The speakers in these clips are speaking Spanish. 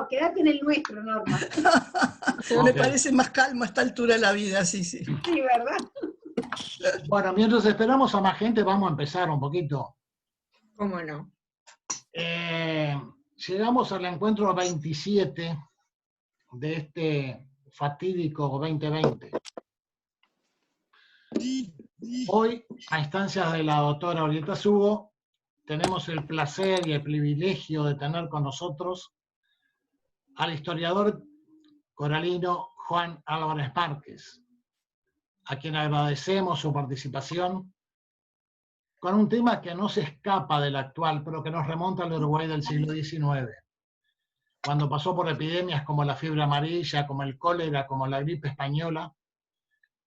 no, quédate en el nuestro, Norma. Me parece más calmo a esta altura de la vida, sí. Sí, ¿verdad? Bueno, mientras esperamos a más gente, vamos a empezar un poquito. ¿Cómo no? Llegamos al encuentro 27 de este fatídico 2020. Hoy, a instancias de la doctora Orieta Sugo, tenemos el placer y el privilegio de tener con nosotros al historiador coralino Juan Álvarez Márquez, a quien agradecemos su participación con un tema que no se escapa del actual, pero que nos remonta al Uruguay del siglo XIX, cuando pasó por epidemias como la fiebre amarilla, como el cólera, como la gripe española,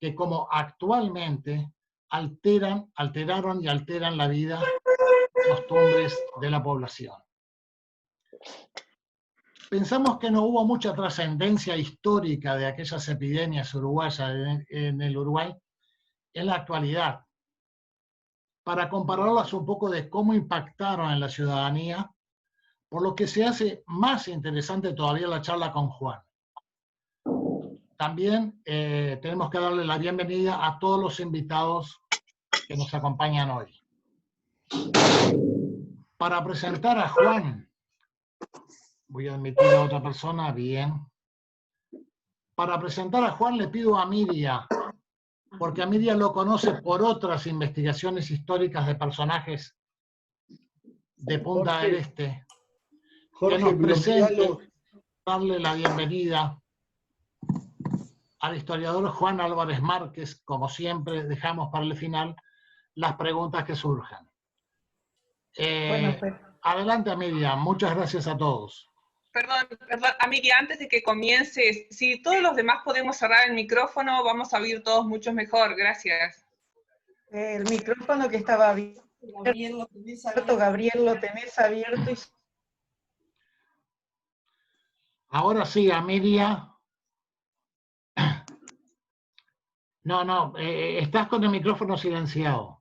que como actualmente alteraron y alteran la vida y costumbres de la población. Pensamos que no hubo mucha trascendencia histórica de aquellas epidemias uruguayas en el Uruguay en la actualidad, para compararlas un poco de cómo impactaron en la ciudadanía, por lo que se hace más interesante todavía la charla con Juan. También tenemos que darle la bienvenida a todos los invitados que nos acompañan hoy. Para presentar a Juan, voy a admitir a otra persona, bien. Para presentar a Juan le pido a Miriam, porque a Miriam lo conoce por otras investigaciones históricas de personajes de Punta del Este, que nos presente, darle la bienvenida al historiador Juan Álvarez Márquez. Como siempre, dejamos para el final las preguntas que surjan. Adelante, Miriam. Muchas gracias a todos. Perdón, Amiria, antes de que comiences, si todos los demás podemos cerrar el micrófono, vamos a oír todos mucho mejor. Gracias. El micrófono que estaba abierto, Gabriel, lo tenés abierto. Ahora sí, Amiria. No, estás con el micrófono silenciado.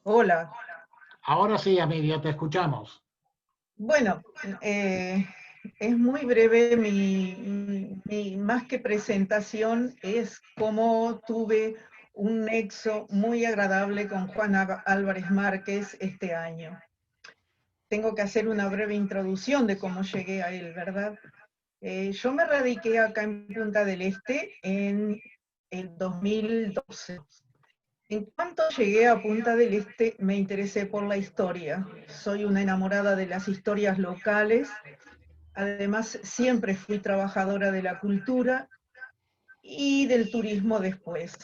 Hola. Ahora sí, Amiria, te escuchamos. Bueno, es muy breve, mi más que presentación es cómo tuve un nexo muy agradable con Juan Álvarez Márquez este año. Tengo que hacer una breve introducción de cómo llegué a él, ¿verdad? Yo me radiqué acá en Punta del Este en el 2012. En cuanto llegué a Punta del Este, me interesé por la historia. Soy una enamorada de las historias locales. Además, siempre fui trabajadora de la cultura y del turismo después.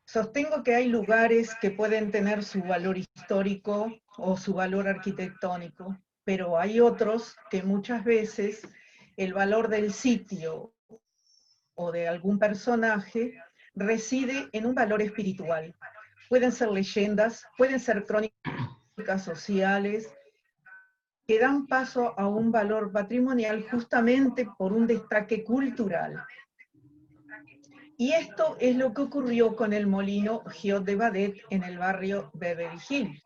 Sostengo que hay lugares que pueden tener su valor histórico o su valor arquitectónico, pero hay otros que muchas veces el valor del sitio o de algún personaje reside en un valor espiritual. Pueden ser leyendas, pueden ser crónicas sociales, que dan paso a un valor patrimonial justamente por un destaque cultural. Y esto es lo que ocurrió con el molino Giot de Badet en el barrio Beverly Hills.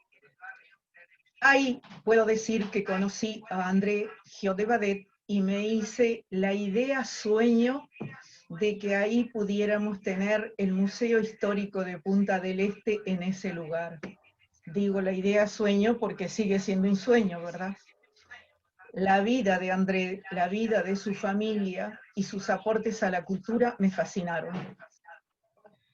Ahí puedo decir que conocí a André Giot de Badet y me hice la idea sueño de que ahí pudiéramos tener el Museo Histórico de Punta del Este en ese lugar. Digo la idea sueño porque sigue siendo un sueño, ¿verdad? La vida de André, la vida de su familia y sus aportes a la cultura me fascinaron.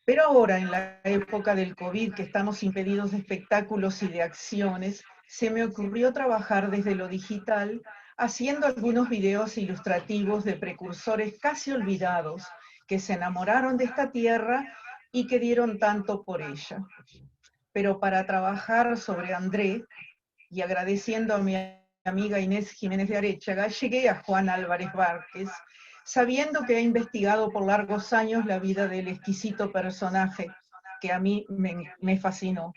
Pero ahora, en la época del COVID, que estamos impedidos de espectáculos y de acciones, se me ocurrió trabajar desde lo digital, haciendo algunos videos ilustrativos de precursores casi olvidados, que se enamoraron de esta tierra y que dieron tanto por ella. Pero para trabajar sobre André, y agradeciendo a mi amiga Inés Jiménez de Arechaga, llegué a Juan Álvarez Márquez, sabiendo que ha investigado por largos años la vida del exquisito personaje que a mí me fascinó.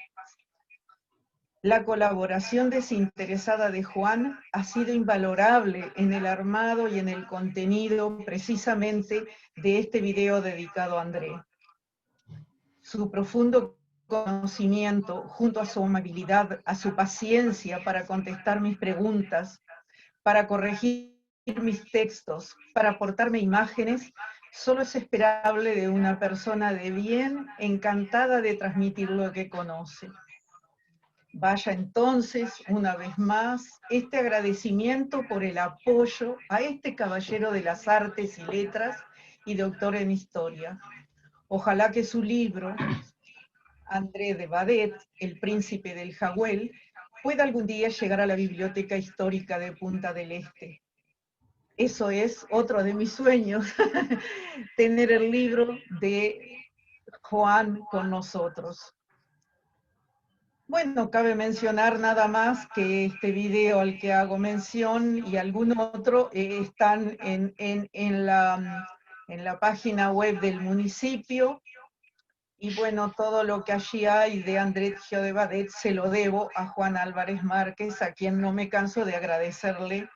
La colaboración desinteresada de Juan ha sido invalorable en el armado y en el contenido precisamente de este video dedicado a André. Su profundo conocimiento, junto a su amabilidad, a su paciencia para contestar mis preguntas, para corregir mis textos, para aportarme imágenes, solo es esperable de una persona de bien, encantada de transmitir lo que conoce. Vaya entonces, una vez más, este agradecimiento por el apoyo a este caballero de las artes y letras y doctor en historia. Ojalá que su libro, André de Badet, El Príncipe del Jagüel, pueda algún día llegar a la Biblioteca Histórica de Punta del Este. Eso es otro de mis sueños, tener el libro de Juan con nosotros. Bueno, cabe mencionar nada más que este video al que hago mención y algún otro están en la página web del municipio. Y bueno, todo lo que allí hay de André de Badet se lo debo a Juan Álvarez Márquez, a quien no me canso de agradecerle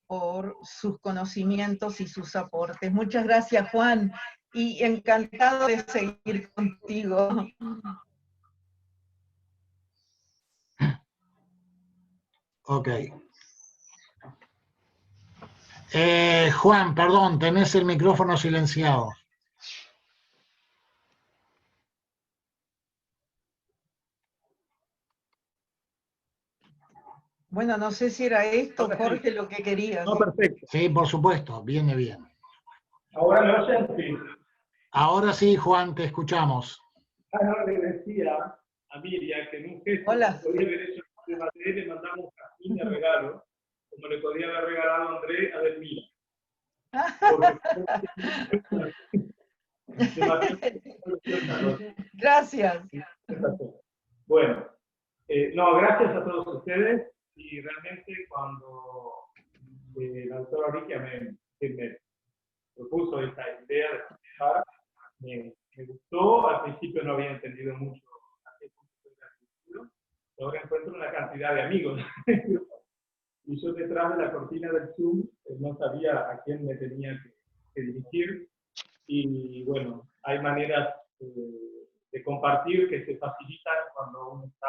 por sus conocimientos y sus aportes. Muchas gracias, Juan, y encantado de seguir contigo. Ok. Juan, perdón, tenés el micrófono silenciado. Bueno, no sé si era esto, Jorge, lo que querías. No, perfecto. Sí, por supuesto, viene bien. Ahora me oyen, sí. Ahora sí, Juan, te escuchamos. No, le decía a Miriam que en un gesto Hola. que podía haber hecho de Mateo, le mandamos un de regalo, como le podía haber regalado a André a Delmira. Gracias. Bueno, no, gracias a todos ustedes, y realmente cuando la doctora Oriquia me propuso esta idea de participar, me gustó. Al principio no había entendido mucho a qué punto era el futuro, ahora encuentro una cantidad de amigos. Y yo detrás de la cortina del Zoom no sabía a quién me tenía que dirigir. Y bueno, hay maneras de compartir que se facilitan cuando uno está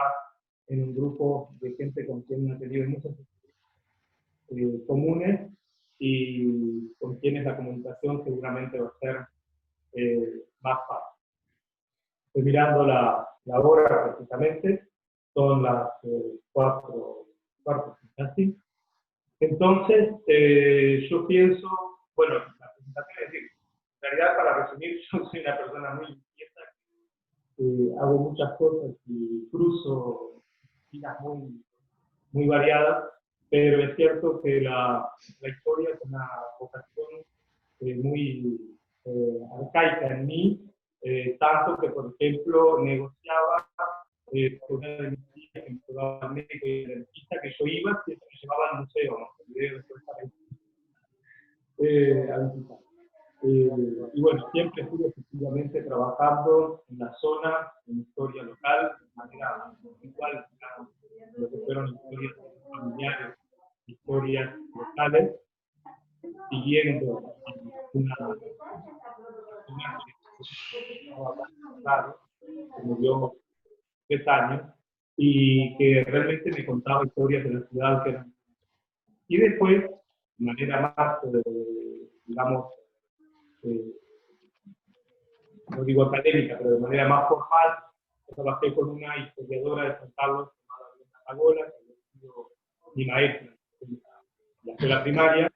en un grupo de gente con quien uno ha tenido muchas experiencias comunes y con quienes la comunicación seguramente va a ser más fácil. Estoy mirando la hora precisamente, son las 4:15 casi. Entonces, yo pienso, bueno, la presentación es decir, en realidad, para resumir, yo soy una persona muy inquieta, hago muchas cosas y cruzo vidas muy variadas, pero es cierto que la historia es una vocación muy arcaica en mí, tanto que, por ejemplo, negociaba con una de mis tías que me llevaba al médico y al dentista, que yo iba, siempre me llevaba al museo, ¿no? Después para a visitar. Y bueno, siempre estuve efectivamente trabajando en la zona, en historia local, de manera igual, digamos, lo que fueron historias familiares, historias locales, siguiendo una que murió 3 años y que realmente me contaba historias de la ciudad que eran. Y después, de manera más, digamos, no digo académica, pero de manera más formal, trabajé con una historiadora de San Carlos llamada Brenda Pagola, que ha sido mi maestra en la escuela primaria.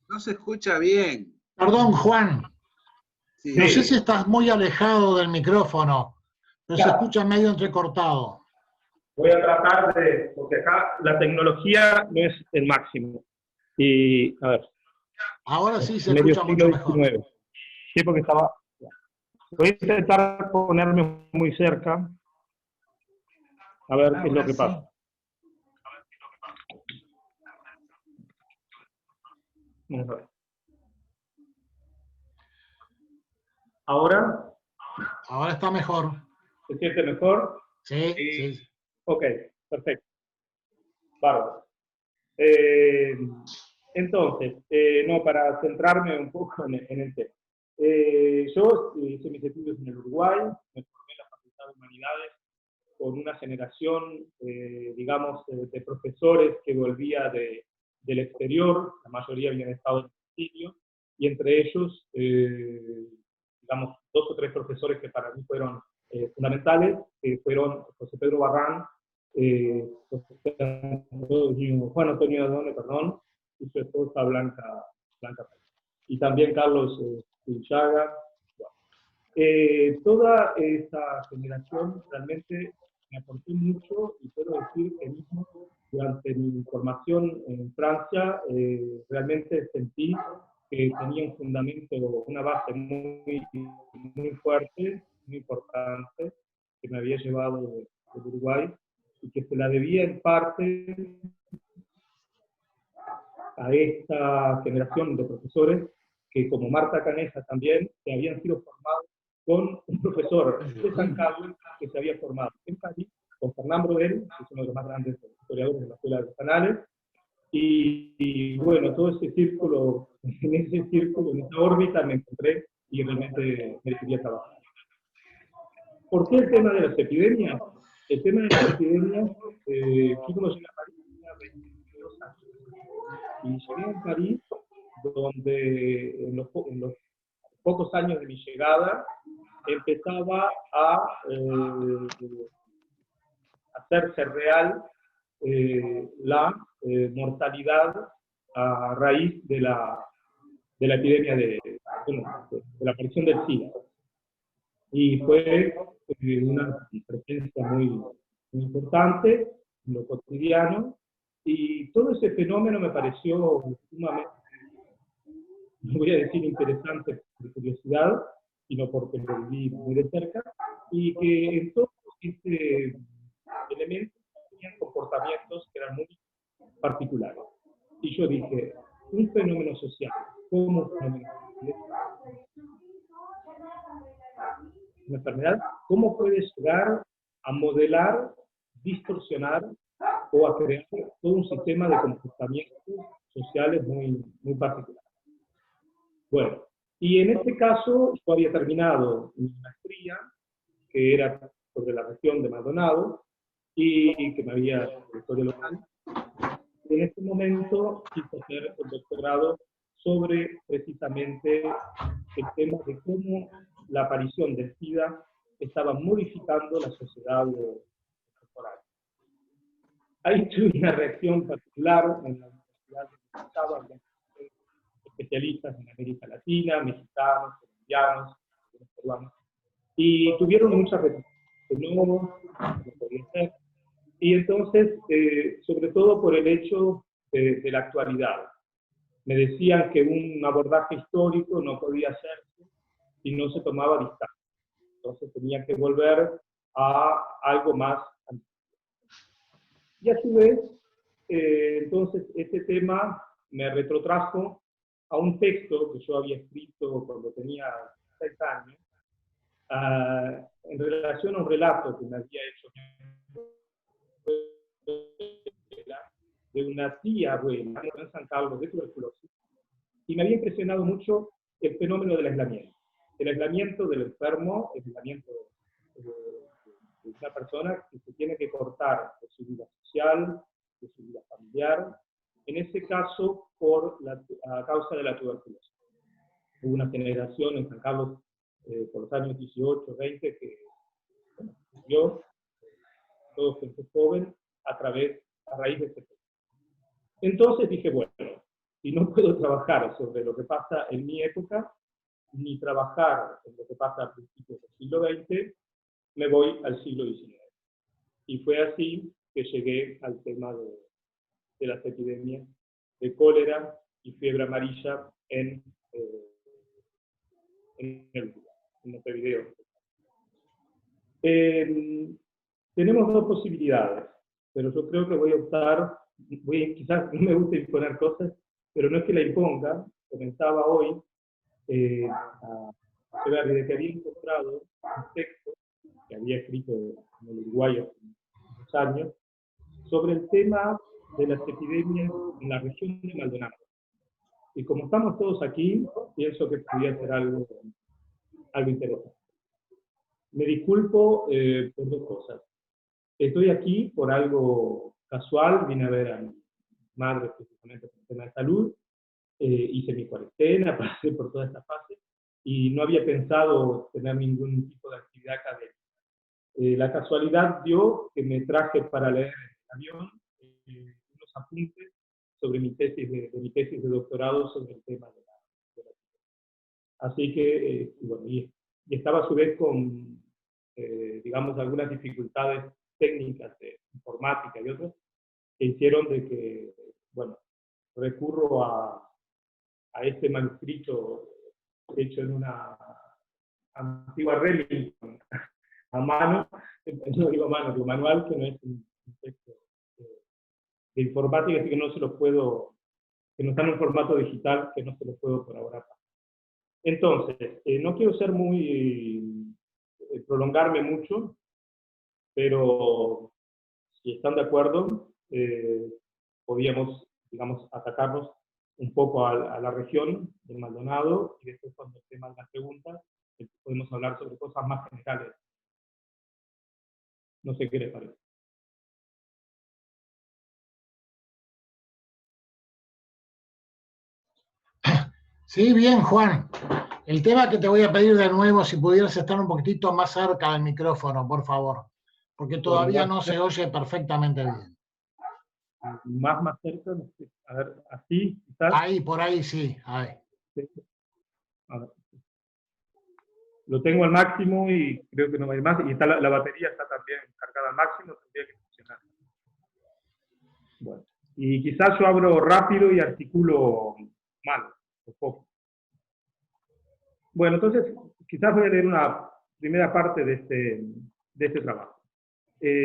No se escucha bien. Perdón, Juan. Sí. No sé si estás muy alejado del micrófono, pero Claro. se escucha medio entrecortado. Voy a tratar de, porque acá la tecnología no es el máximo. Y, a ver. Ahora sí se Medio escucha mucho siglo mejor. XIX. Sí, porque estaba... Voy a intentar ponerme muy cerca, a ver qué es lo que pasa. Vamos a ver. ¿Ahora? Ahora está mejor. ¿Se siente mejor? Sí, sí. Ok, perfecto. Bárbaro. Entonces, no, para centrarme un poco en el tema. Yo hice mis estudios en el Uruguay, me formé en la Facultad de Humanidades con una generación, digamos, de profesores que volvía del exterior, la mayoría habían estado en el exilio, y entre ellos, digamos, 2 o 3 profesores que para mí fueron fundamentales, que fueron José Pedro Barrán, Juan Antonio Adone, perdón, y su esposa Blanca Pérez. Y también Carlos Chaga. Toda esa generación realmente me aportó mucho, y puedo decir que mismo durante mi formación en Francia realmente sentí que tenía un fundamento, una base muy fuerte, muy importante, que me había llevado de Uruguay, y que se la debía en parte a esta generación de profesores que, como Marta Caneja también, que habían sido formados con un profesor de San Carlos que se había formado en París, con Fernán Brodel, que es uno de los más grandes historiadores de la Escuela de los Canales, y bueno, todo ese círculo, en esa órbita me encontré y realmente me quería trabajar. ¿Por qué el tema de las epidemias? El tema de las epidemias, yo cuando llegué a París tenía 22 años. Y llegué a París, donde en los pocos años de mi llegada empezaba a hacerse real la mortalidad a raíz de la epidemia de la aparición del SIDA. Y fue una presencia muy importante en lo cotidiano, y todo ese fenómeno me pareció sumamente, no voy a decir interesante por curiosidad, sino porque lo viví muy de cerca, y que en todos estos elementos tenían comportamientos que eran muy particulares. Y yo dije, un fenómeno social, como un fenómeno social, una enfermedad, ¿cómo puede llegar a modelar, distorsionar o a crear todo un sistema de comportamientos sociales muy particular? Bueno, y en este caso yo había terminado mi maestría, que era sobre la región de Maldonado, y que me había de historia local. En este momento quise hacer el doctorado sobre precisamente el tema de cómo la aparición del SIDA estaba modificando la sociedad contemporánea. Ahí tuve una reacción particular en la universidad donde estaba, especialistas en América Latina, mexicanos, colombianos, peruanos, y tuvieron muchas reacciones. No podía ser. Y entonces, sobre todo por el hecho de la actualidad. Me decían que un abordaje histórico no podía hacerse si no se tomaba distancia. Entonces tenía que volver a algo más antiguo. Y a su vez, entonces, este tema me retrotrajo a un texto que yo había escrito cuando tenía 6 años, en relación a un relato que me había hecho de una tía abuela en San Carlos de tuberculosis, y me había impresionado mucho el fenómeno del aislamiento. El aislamiento del enfermo, el aislamiento de una persona que se tiene que cortar de su vida social, de su vida familiar, en ese caso a causa de la tuberculosis. Hubo una generación en San Carlos por los años 18, 20 que murió, todo gente joven, a raíz de este tema. Entonces dije, bueno, si no puedo trabajar sobre lo que pasa en mi época, ni trabajar en lo que pasa a principios del siglo XX, me voy al siglo XIX. Y fue así que llegué al tema de las epidemias de cólera y fiebre amarilla en Montevideo. Tenemos 2 posibilidades, pero yo creo que voy a optar, quizás no me gusta imponer cosas, pero no es que la imponga. Comenzaba hoy a ver, desde que había encontrado un texto que había escrito en el Uruguay hace unos años, sobre el tema de las epidemias en la región de Maldonado. Y como estamos todos aquí, pienso que podría ser algo interesante. Me disculpo por dos cosas. Estoy aquí por algo casual, vine a ver a mi madre precisamente por el tema de salud, hice mi cuarentena, pasé por toda esta fase, y no había pensado tener ningún tipo de actividad académica. La casualidad dio que me traje para leer en el avión unos apuntes sobre mi tesis de doctorado sobre el tema de la Así que, bueno, y estaba a su vez con, digamos, algunas dificultades técnicas de informática y otras, que hicieron de que, bueno, recurro a este manuscrito hecho en una antigua Remington, a mano, no digo mano, digo manual, que no es un texto de informática, así que no se lo puedo, que no está en un formato digital, que no se lo puedo por ahora pasar. Entonces, no quiero ser muy, prolongarme mucho, pero si están de acuerdo, podríamos, digamos, atacarnos un poco a la región de Maldonado, y después cuando estén las preguntas, podemos hablar sobre cosas más generales. No sé qué les parece. Sí, bien, Juan. El tema que te voy a pedir de nuevo, si pudieras estar un poquitito más cerca del micrófono, por favor, porque todavía no se oye perfectamente bien. Más cerca, no sé. A ver, así, quizás. Ahí, por ahí sí. Ahí. A ver. Lo tengo al máximo y creo que no va a ir más. Y está la batería está también cargada al máximo, tendría que funcionar. Bueno. Y quizás yo abro rápido y articulo mal, un poco. Bueno, entonces, quizás voy a leer una primera parte de este trabajo.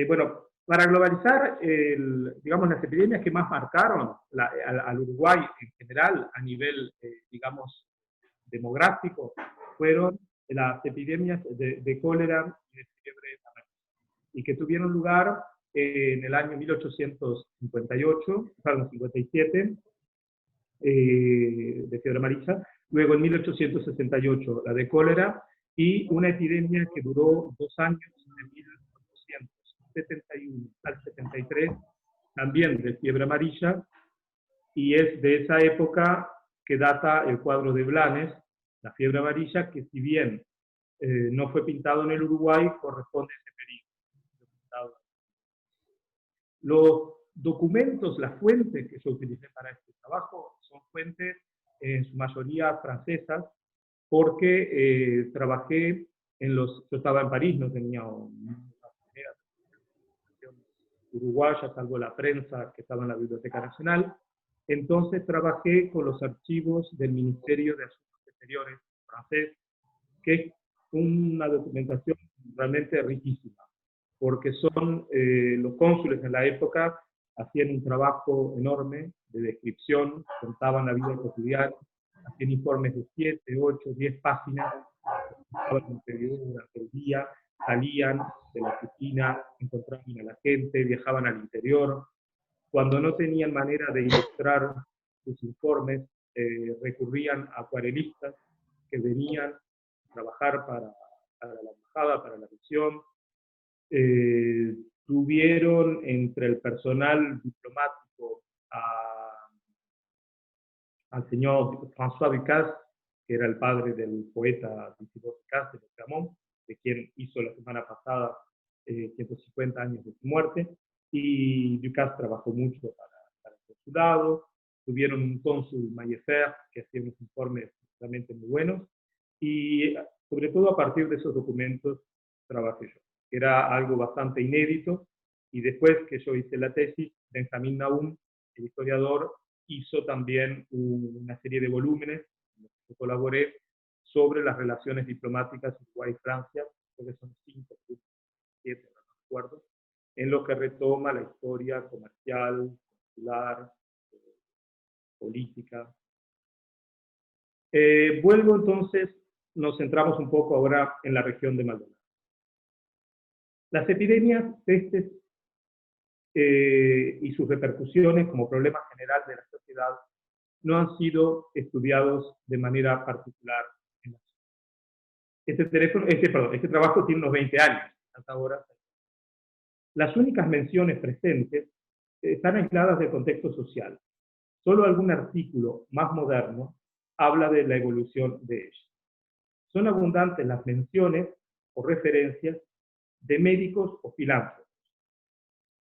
Bueno, para globalizar, digamos, las epidemias que más marcaron al Uruguay en general, a nivel, digamos, demográfico, fueron las epidemias de cólera y de fiebre amarilla, y que tuvieron lugar en el año 57, de fiebre amarilla, luego en 1868 la de cólera, y una epidemia que duró 2 años, de 1871 al 73, también de fiebre amarilla, y es de esa época que data el cuadro de Blanes, la fiebre amarilla, que si bien no fue pintado en el Uruguay, corresponde a ese periodo. Los documentos, las fuentes que yo utilicé para este trabajo son fuentes en su mayoría francesas, porque trabajé yo estaba en París, no tenía una manera de uruguaya, salvo la prensa que estaba en la Biblioteca Nacional. Entonces trabajé con los archivos del Ministerio de Asuntos Exteriores francés, que es una documentación realmente riquísima, porque son los cónsules en la época hacían un trabajo enorme de descripción, contaban la vida cotidiana, hacían informes de 7, 8, 10 páginas, durante el día, salían de la oficina, encontraban a la gente, viajaban al interior. Cuando no tenían manera de ilustrar sus informes, recurrían a acuarelistas que venían a trabajar para la embajada, para la misión. Tuvieron entre el personal diplomático al señor François Ducasse, que era el padre del poeta Ducasse de Clermont, de quien hizo la semana pasada 150 años de su muerte, y Ducasse trabajó mucho para el consulado. Tuvieron un cónsul, Maillefer, que hacía unos informes realmente muy buenos, y sobre todo a partir de esos documentos trabajé yo. Era algo bastante inédito, y después que yo hice la tesis, Benjamín Nahum, el historiador, hizo también una serie de volúmenes en los que yo colaboré sobre las relaciones diplomáticas Uruguay-Francia, creo que son 5, 7, no recuerdo, en lo que retoma la historia comercial, consular, política. Vuelvo entonces, nos centramos un poco ahora en la región de Maldonado. Las epidemias, pestes y sus repercusiones como problema general de la sociedad no han sido estudiados de manera particular en la sociedad. Este trabajo tiene unos 20 años, hasta ahora. Las únicas menciones presentes están aisladas del contexto social. Solo algún artículo más moderno habla de la evolución de ella. Son abundantes las menciones o referencias de médicos o filántropos.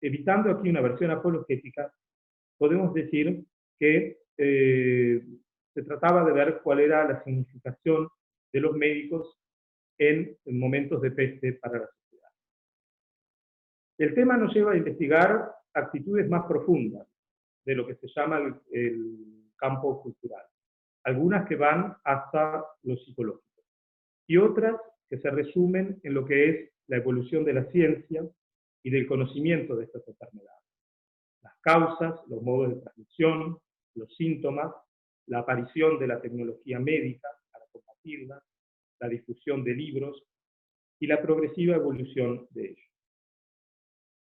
Evitando aquí una versión apologética, podemos decir que se trataba de ver cuál era la significación de los médicos en momentos de peste para la sociedad. El tema nos lleva a investigar actitudes más profundas de lo que se llama el campo cultural, algunas que van hasta lo psicológico, y otras que se resumen en lo que es la evolución de la ciencia y del conocimiento de estas enfermedades. Las causas, los modos de transmisión, los síntomas, la aparición de la tecnología médica para combatirla, la difusión de libros y la progresiva evolución de ellos.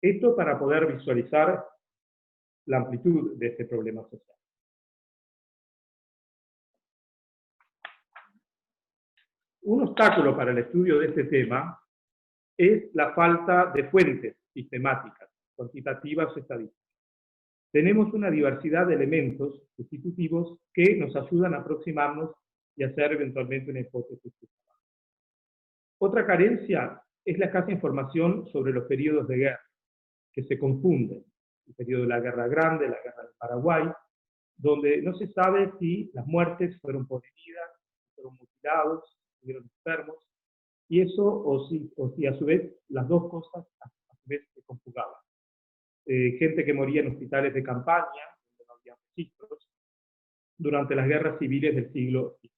Esto para poder visualizar la amplitud de este problema social. Un obstáculo para el estudio de este tema es la falta de fuentes sistemáticas, cuantitativas o estadísticas. Tenemos una diversidad de elementos sustitutivos que nos ayudan a aproximarnos y hacer eventualmente una hipótesis. Otra carencia es la escasa información sobre los periodos de guerra, que se confunden. El periodo de la Guerra Grande, la Guerra del Paraguay, donde no se sabe si las muertes fueron por heridas, fueron mutilados, estuvieron enfermos, y eso, o si a su vez las dos cosas a su vez se conjugaban. Gente que moría en hospitales de campaña, donde no había registros, durante las guerras civiles del siglo XX.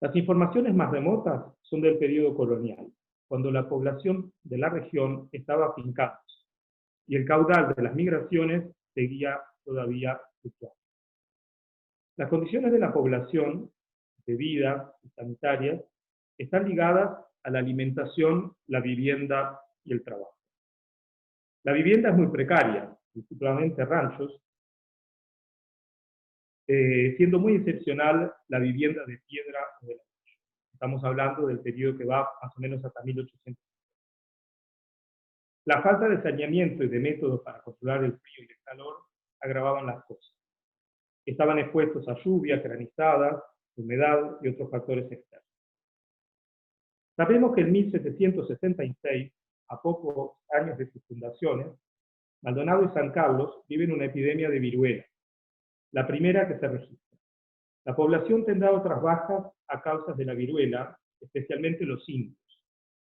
Las informaciones más remotas son del periodo colonial, cuando la población de la región estaba afincada, y el caudal de las migraciones seguía todavía fluctuando. Las condiciones de la población, de vida y sanitarias, están ligadas a la alimentación, la vivienda y el trabajo. La vivienda es muy precaria, principalmente ranchos, siendo muy excepcional la vivienda de piedra o de ladrillo. Estamos hablando del periodo que va más o menos hasta 1800. La falta de saneamiento y de métodos para controlar el frío y el calor agravaban las cosas. Estaban expuestos a lluvias, granizadas, humedad y otros factores externos. Sabemos que en 1766, a pocos años de sus fundaciones, Maldonado y San Carlos viven una epidemia de viruela, la primera que se registra. La población tendrá otras bajas a causa de la viruela, especialmente los indios.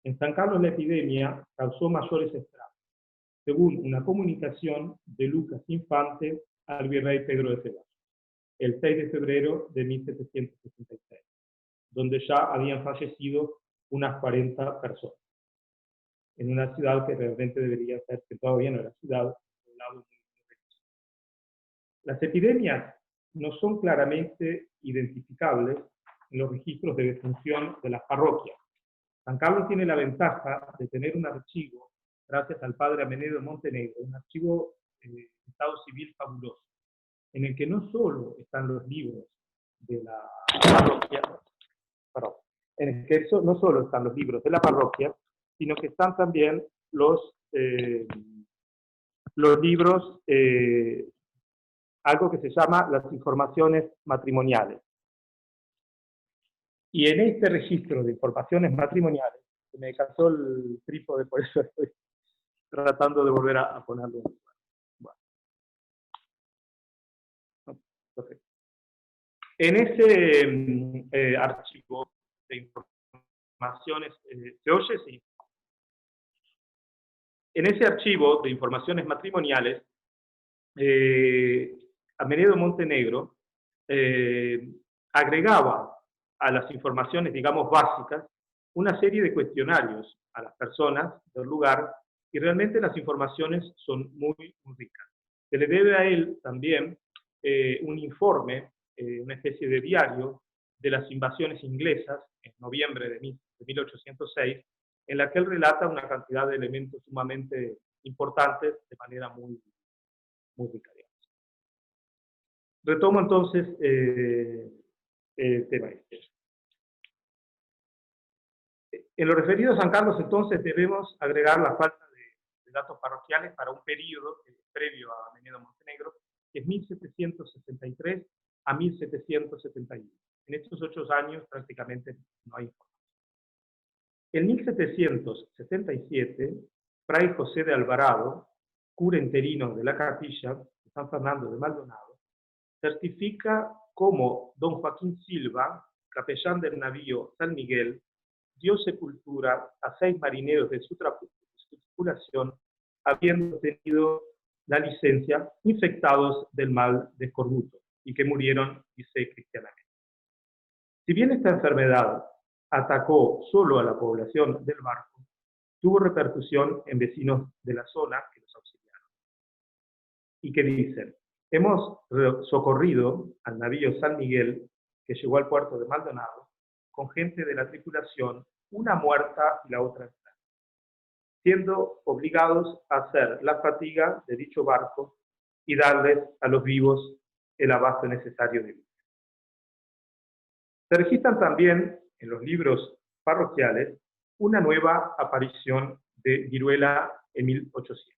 En San Carlos la epidemia causó mayores estragos, según una comunicación de Lucas Infante al virrey Pedro de Ceballos, el 6 de febrero de 1766, donde ya habían fallecido unas 40 personas, en una ciudad que realmente debería ser, que todavía no era ciudad, un lado muy religioso. Las epidemias no son claramente identificables en los registros de defunción de las parroquias. San Carlos tiene la ventaja de tener un archivo, gracias al padre Amenedo Montenegro, un archivo de estado civil fabuloso, en el que no solo están los libros de la parroquia, en el que no solo están los libros de la parroquia, sino que están también los libros, algo que se llama las informaciones matrimoniales. Y en este registro de informaciones matrimoniales, se me cansó el trípode, por eso estoy tratando de volver a ponerlo. Bueno. Okay. En ese archivo de informaciones, ¿se oye? Sí. En ese archivo de informaciones matrimoniales, Amenedo Montenegro agregaba a las informaciones, digamos, básicas, una serie de cuestionarios a las personas del lugar, y realmente las informaciones son muy, muy ricas. Se le debe a él también un informe, una especie de diario, de las invasiones inglesas en noviembre de 1806, en la que él relata una cantidad de elementos sumamente importantes de manera muy rica. Retomo entonces el tema este. En lo referido a San Carlos, entonces, debemos agregar la falta de datos parroquiales para un periodo previo a Menedo Montenegro, que es 1763 a 1771. En estos 8 años prácticamente no hay información. En 1777, Fray José de Alvarado, cura interino de la capilla de San Fernando de Maldonado, certifica como don Joaquín Silva, capellán del navío San Miguel, dio sepultura a 6 marineros de su tripulación, habiendo tenido la licencia, infectados del mal de escorbuto, y que murieron, dice, cristianamente. Si bien esta enfermedad atacó solo a la población del barco, tuvo repercusión en vecinos de la zona que los auxiliaron. Y que dicen: hemos socorrido al navío San Miguel, que llegó al puerto de Maldonado, con gente de la tripulación, una muerta y la otra enferma, siendo obligados a hacer la fatiga de dicho barco y darles a los vivos el abasto necesario de vida. Se registran también en los libros parroquiales una nueva aparición de viruela en 1800.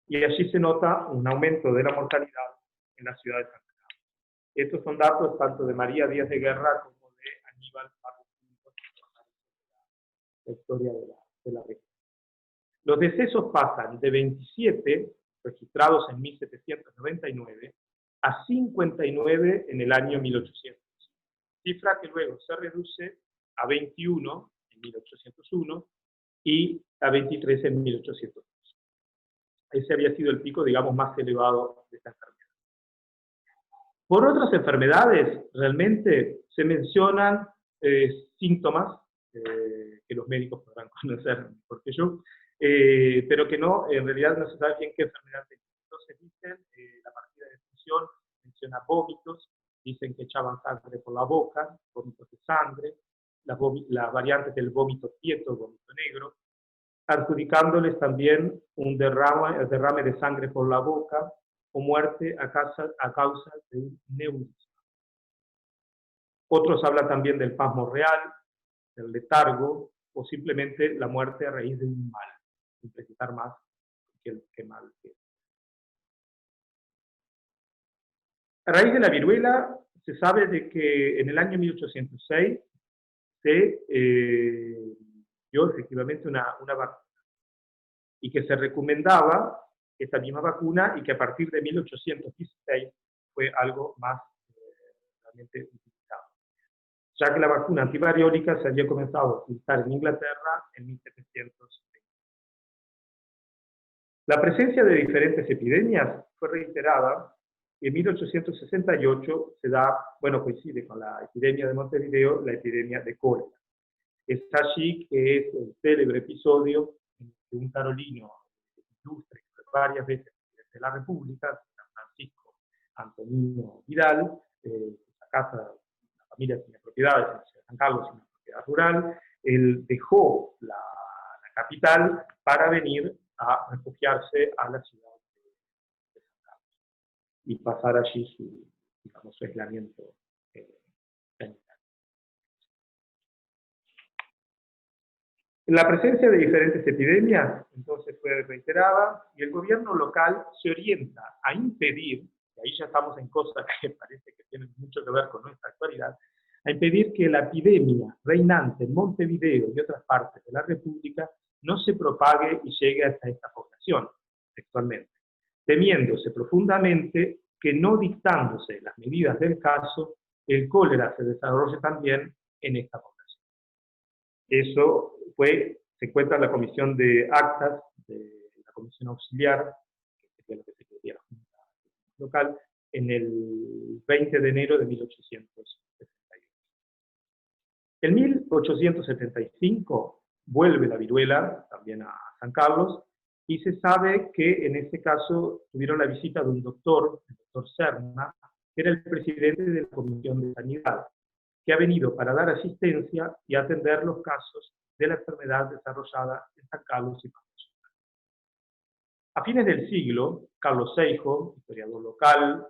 Y allí se nota un aumento de la mortalidad en la ciudad de San Carlos. Estos son datos tanto de María Díaz de Guerra como de Aníbal Pardo Pinto, la historia de la región. Los decesos pasan de 27, registrados en 1799, a 59 en el año 1800. Cifra que luego se reduce a 21 en 1801 y a 23 en 1802. Ese había sido el pico, digamos, más elevado de esta enfermedad. Por otras enfermedades, realmente se mencionan síntomas que los médicos podrán conocer mejor que yo, pero que no, en realidad no se sabe bien qué enfermedad tenía. Entonces dicen, la partida de función menciona vómitos, dicen que echaban sangre por la boca, vómitos de sangre, las variantes del vómito quieto, vómito negro, adjudicándoles también un derrame de sangre por la boca o muerte a causa de un neurisma. Otros hablan también del pasmo real, del letargo, o simplemente la muerte a raíz de un mal, sin precisar más qué mal es. A raíz de la viruela, se sabe de que en el año 1806 se dio efectivamente una vacuna, y que se recomendaba esta misma vacuna, y que a partir de 1816 fue algo más realmente utilizado, ya que la vacuna antivariólica se había comenzado a utilizar en Inglaterra en 1720. La presencia de diferentes epidemias fue reiterada, y en 1868 se da, bueno, coincide con la epidemia de Montevideo, la epidemia de cólera. Es allí que es el célebre episodio de un carolino ilustre, que fue varias veces presidente de la República, San Francisco Antonino Vidal, la casa, la familia tenía propiedades en la ciudad de San Carlos, una propiedad rural. Él dejó la capital para venir a refugiarse a la ciudad de San Carlos y pasar allí su aislamiento sanitario. La presencia de diferentes epidemias, entonces, fue reiterada, y el gobierno local se orienta a impedir, y ahí ya estamos en cosas que parece que tienen mucho que ver con nuestra actualidad, a impedir que la epidemia reinante en Montevideo y otras partes de la República no se propague y llegue hasta esta población, textualmente, temiéndose profundamente que, no dictándose las medidas del caso, el cólera se desarrolle también en esta población. Eso se encuentra en la comisión de actas de la comisión auxiliar, que sería lo que se quería la Junta local, en el 20 de enero de 1878. En 1875 vuelve la viruela también a San Carlos, y se sabe que en este caso tuvieron la visita de un doctor, el doctor Serna, que era el presidente de la Comisión de Sanidad, que ha venido para dar asistencia y atender los casos de la enfermedad desarrollada en San Carlos y Pamplona. A fines del siglo, Carlos Seijo, historiador local,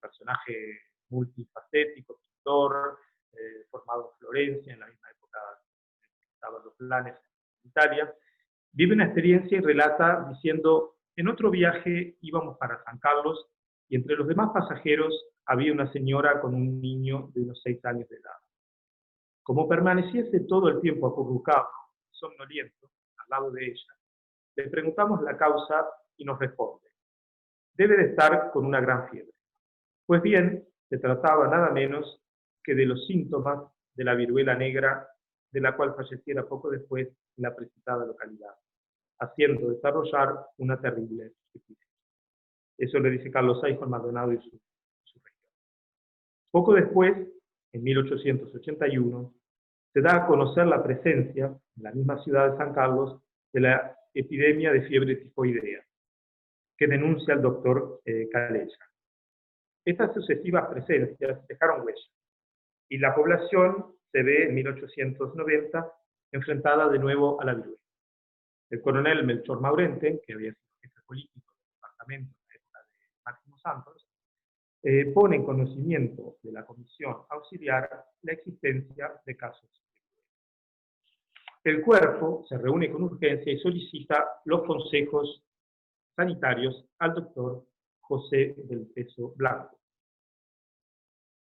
personaje multifacético, pintor, formado en Florencia, en la misma época que estaban los planes en Italia, vive una experiencia y relata diciendo: en otro viaje íbamos para San Carlos y entre los demás pasajeros había una señora con un niño de unos 6 años de edad. Como permaneciese todo el tiempo acurrucado, somnoliento, al lado de ella, le preguntamos la causa y nos responde: debe de estar con una gran fiebre. Pues bien, se trataba nada menos que de los síntomas de la viruela negra, de la cual falleciera poco después en la precitada localidad, haciendo desarrollar una terrible epidemia. Eso le dice Carlos Seijo al Maldonado y su región. Poco después, en 1881, se da a conocer la presencia, en la misma ciudad de San Carlos, de la epidemia de fiebre tifoidea, que denuncia el doctor Calella. Estas sucesivas presencias dejaron huella, y la población se ve en 1890 enfrentada de nuevo a la viruela. El coronel Melchor Maurente, que había sido jefe político del departamento en la época de Máximo Santos, pone en conocimiento de la comisión auxiliar la existencia de casos. El cuerpo se reúne con urgencia y solicita los consejos sanitarios al doctor José del Peso Blanco.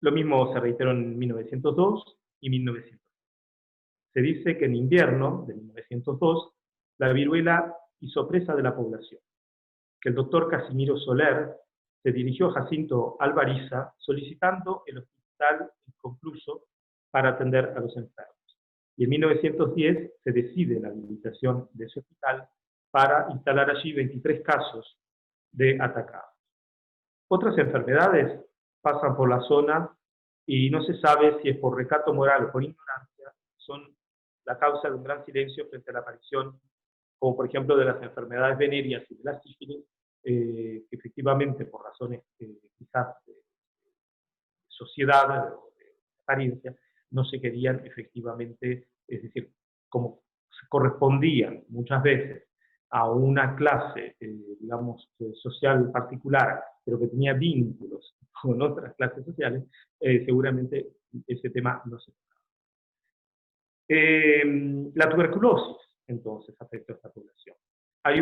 Lo mismo se reiteró en 1902 y 1900. Se dice que en invierno de 1902 la viruela hizo presa de la población, que el doctor Casimiro Soler se dirigió a Jacinto Alvariza solicitando el hospital inconcluso para atender a los enfermos. Y en 1910 se decide la habilitación de ese hospital para instalar allí 23 casos de atacados. Otras enfermedades pasan por la zona y no se sabe si es por recato moral o por ignorancia, son la causa de un gran silencio frente a la aparición, como por ejemplo de las enfermedades venéreas y de la sífilis, que efectivamente por razones quizás de sociedad o de apariencia, no se querían efectivamente, es decir, como se correspondían muchas veces a una clase, digamos, social particular, pero que tenía vínculos con otras clases sociales, seguramente ese tema no se tocaba. La tuberculosis, entonces, afecta a esta población. Hay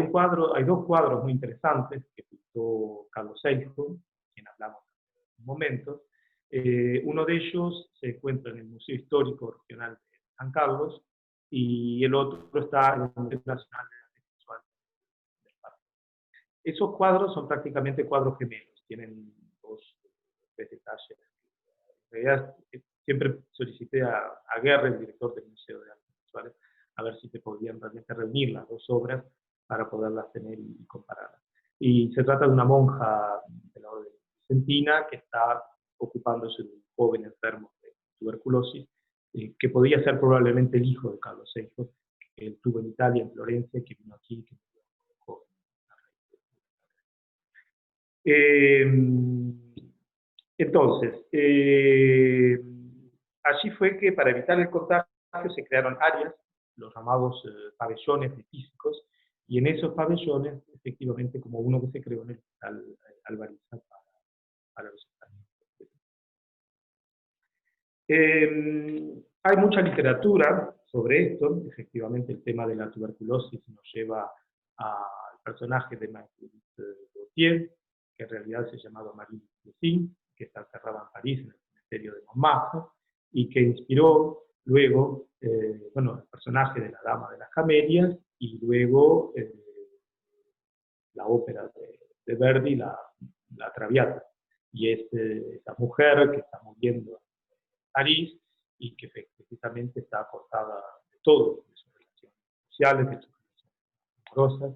dos cuadros muy interesantes que pintó Carlos Seijo, quien hablamos en un momento. Uno de ellos se encuentra en el Museo Histórico Regional de San Carlos y el otro está en el Museo Nacional de Arte Visual del Parque. Esos cuadros son prácticamente cuadros gemelos, tienen tres detalles. En realidad, siempre solicité a Guerra, el director del Museo de Artes Visuales, a ver si se podían realmente reunir las dos obras para poderlas tener y compararlas. Y se trata de una monja de la orden vicentina que está ocupándose de un joven enfermo de tuberculosis, que podía ser probablemente el hijo de Carlos Seijo, que él tuvo en Italia, en Florencia, que vino aquí, que murió joven. Entonces, allí fue que para evitar el contagio se crearon áreas, los llamados pabellones de físicos, y en esos pabellones, efectivamente, como uno que se creó en el hospital Alvariza para los enfermos. Hay mucha literatura sobre esto. Efectivamente, el tema de la tuberculosis nos lleva al personaje de Marguerite Gautier, que en realidad se llamaba Marie Lucin, que está encerrada en París, en el cementerio de Montmartre, y que inspiró luego el personaje de la Dama de las Camelias, y luego la ópera de Verdi, la Traviata. Y es esa mujer que está muriendo en París y que precisamente está acostada de todo, de sus relaciones sociales, de sus relaciones amorosas.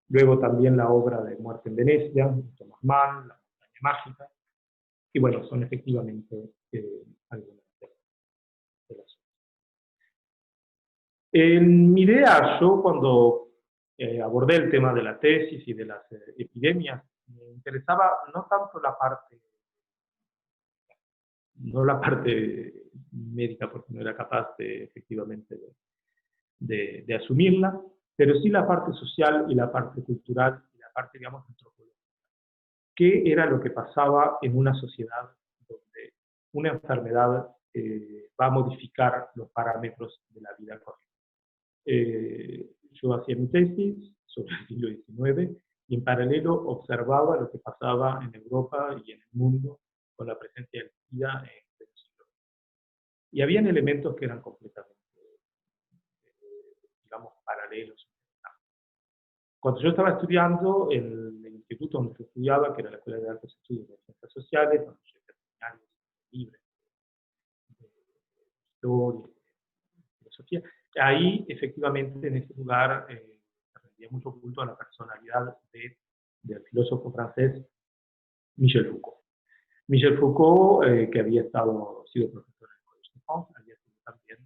Luego también la obra de Muerte en Venecia, de Thomas Mann, La montaña mágica. Y bueno, son efectivamente algunas de las obras. En mi idea, yo cuando abordé el tema de la tesis y de las epidemias, me interesaba no tanto la parte médica, porque no era capaz efectivamente de asumirla, pero sí la parte social y la parte cultural y la parte, digamos, antropológica. ¿Qué era lo que pasaba en una sociedad donde una enfermedad va a modificar los parámetros de la vida corriente? Yo hacía mi tesis sobre el siglo XIX y en paralelo observaba lo que pasaba en Europa y en el mundo con la presencia del SIDA en el siglo XX. Y habían elementos que eran completamente, digamos, paralelos. Cuando yo estaba estudiando en el instituto donde yo estudiaba, que era la Escuela de Altos Estudios de Ciencias Sociales, donde yo hice seminarios libres de historia, de filosofía, ahí efectivamente en ese lugar se rendía mucho culto a la personalidad del filósofo francés Michel Foucault. Michel Foucault, que había sido profesor en el Collège de France, había sido también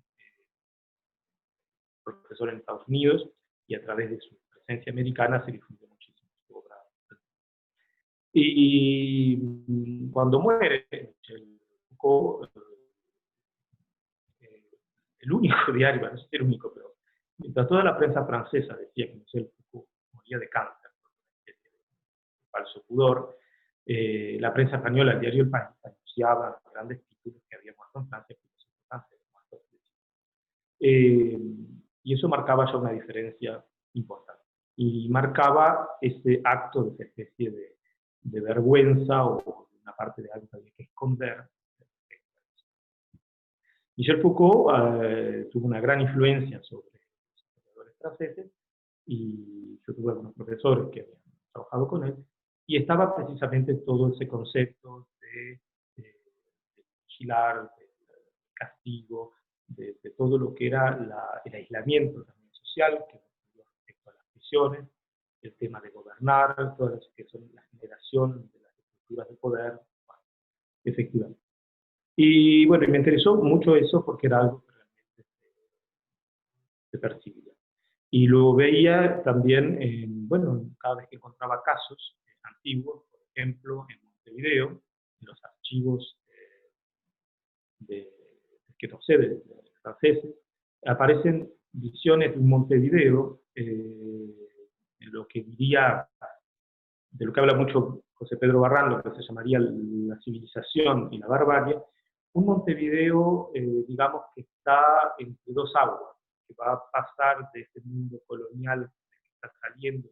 profesor en Estados Unidos, y a través de su presencia americana se difundió muchísimo su obra. Y cuando muere Michel Foucault, el único diario, no sé si el único, pero mientras toda la prensa francesa decía que Michel Foucault moría de cáncer, por una especie de falso pudor, la prensa española, el diario El País, anunciaba grandes títulos que había muerto en Francia, y eso marcaba ya una diferencia importante. Y marcaba ese acto de esa especie de vergüenza o una parte de algo que había que esconder. Michel Foucault tuvo una gran influencia sobre los historiadores franceses, y yo tuve algunos profesores que habían trabajado con él, y estaba precisamente todo ese concepto de vigilar, de castigo, de todo lo que era el aislamiento también social, que respecto a las prisiones, el tema de gobernar, todo eso que son la generación de las estructuras de poder, bueno, efectivamente. Y bueno, me interesó mucho eso porque era algo que realmente se percibía. Y lo veía también, bueno, cada vez que encontraba casos antiguos, por ejemplo, en Montevideo, en los archivos que no sé, de franceses, aparecen visiones de un Montevideo, en lo que diría, de lo que habla mucho José Pedro Barrán, lo que se llamaría la civilización y la barbarie, un Montevideo, digamos, que está entre dos aguas, que va a pasar de este mundo colonial que está saliendo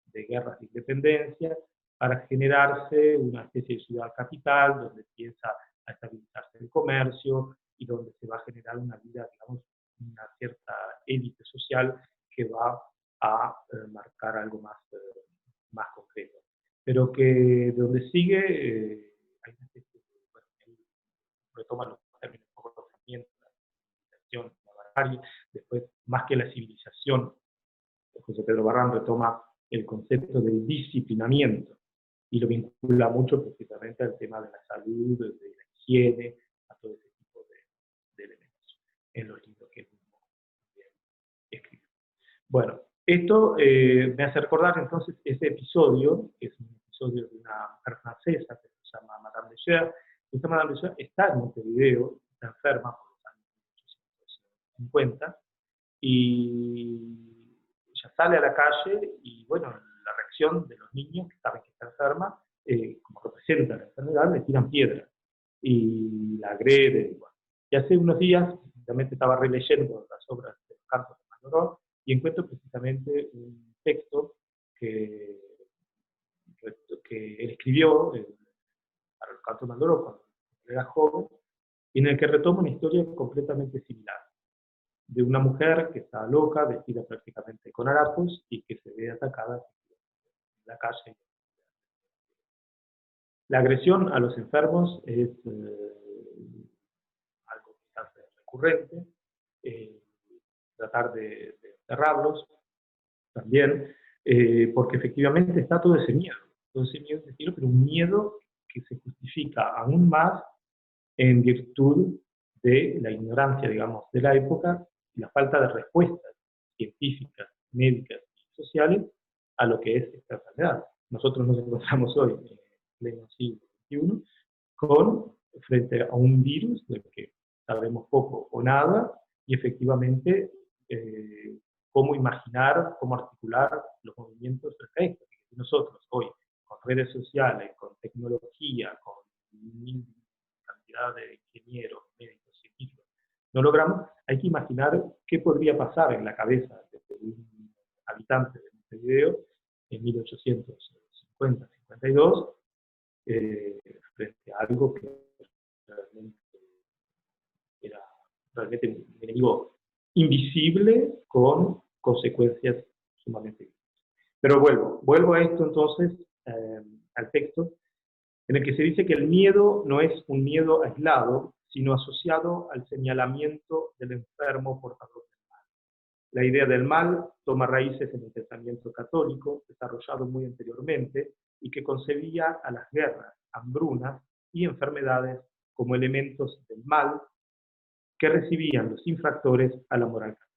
de guerras de independencia, para generarse una especie de ciudad capital, donde empieza a estabilizarse el comercio, y donde se va a generar una vida, digamos, una cierta élite social que va a marcar algo más concreto. Pero que de donde sigue, hay una especie de, bueno, él retoma los términos de conocimiento, la civilización, la barbarie, después, más que la civilización, José Pedro Barrán retoma el concepto del disciplinamiento, y lo vincula mucho precisamente al tema de la salud, de la higiene, a todo ese tipo de elementos en los libros que él mismo escribe. Bueno, esto me hace recordar entonces ese episodio, que es un episodio de una mujer francesa que se llama Madame de Cher. Esta Madame de Cher está en Montevideo, está enferma por los años 1850, y ella sale a la calle, y bueno, la reacción de los niños que saben que está enferma, como representa la enfermedad, le tiran piedras y la agreden. Y, bueno. Y hace unos días, precisamente estaba releyendo las obras de los cantos de Malraux, y encuentro precisamente un texto que él escribió para los cantos de Malraux cuando era joven, y en el que retoma una historia completamente similar, de una mujer que está loca, vestida prácticamente con harapos, y que se ve atacada en la calle. La agresión a los enfermos es algo quizás recurrente, tratar de enterrarlos también, porque efectivamente está todo ese miedo pero un miedo que se justifica aún más en virtud de la ignorancia, digamos, de la época, y la falta de respuestas científicas, médicas y sociales a lo que es esta enfermedad. Nosotros nos encontramos hoy, en pleno siglo XXI, frente a un virus del que sabemos poco o nada, y efectivamente cómo imaginar, cómo articular los movimientos frente a esto. nosotros hoy, con redes sociales, con tecnología, con cantidad de ingenieros, médicos, científicos, no logramos, hay que imaginar qué podría pasar en la cabeza de un habitante de Montevideo en 1850-52, frente a algo que realmente era realmente un enemigo invisible con consecuencias sumamente graves. Pero vuelvo a esto entonces, al texto, en el que se dice que el miedo no es un miedo aislado, sino asociado al señalamiento del enfermo portador del mal. La idea del mal toma raíces en el pensamiento católico, desarrollado muy anteriormente, y que concebía a las guerras, hambrunas y enfermedades como elementos del mal que recibían los infractores a la moral católica.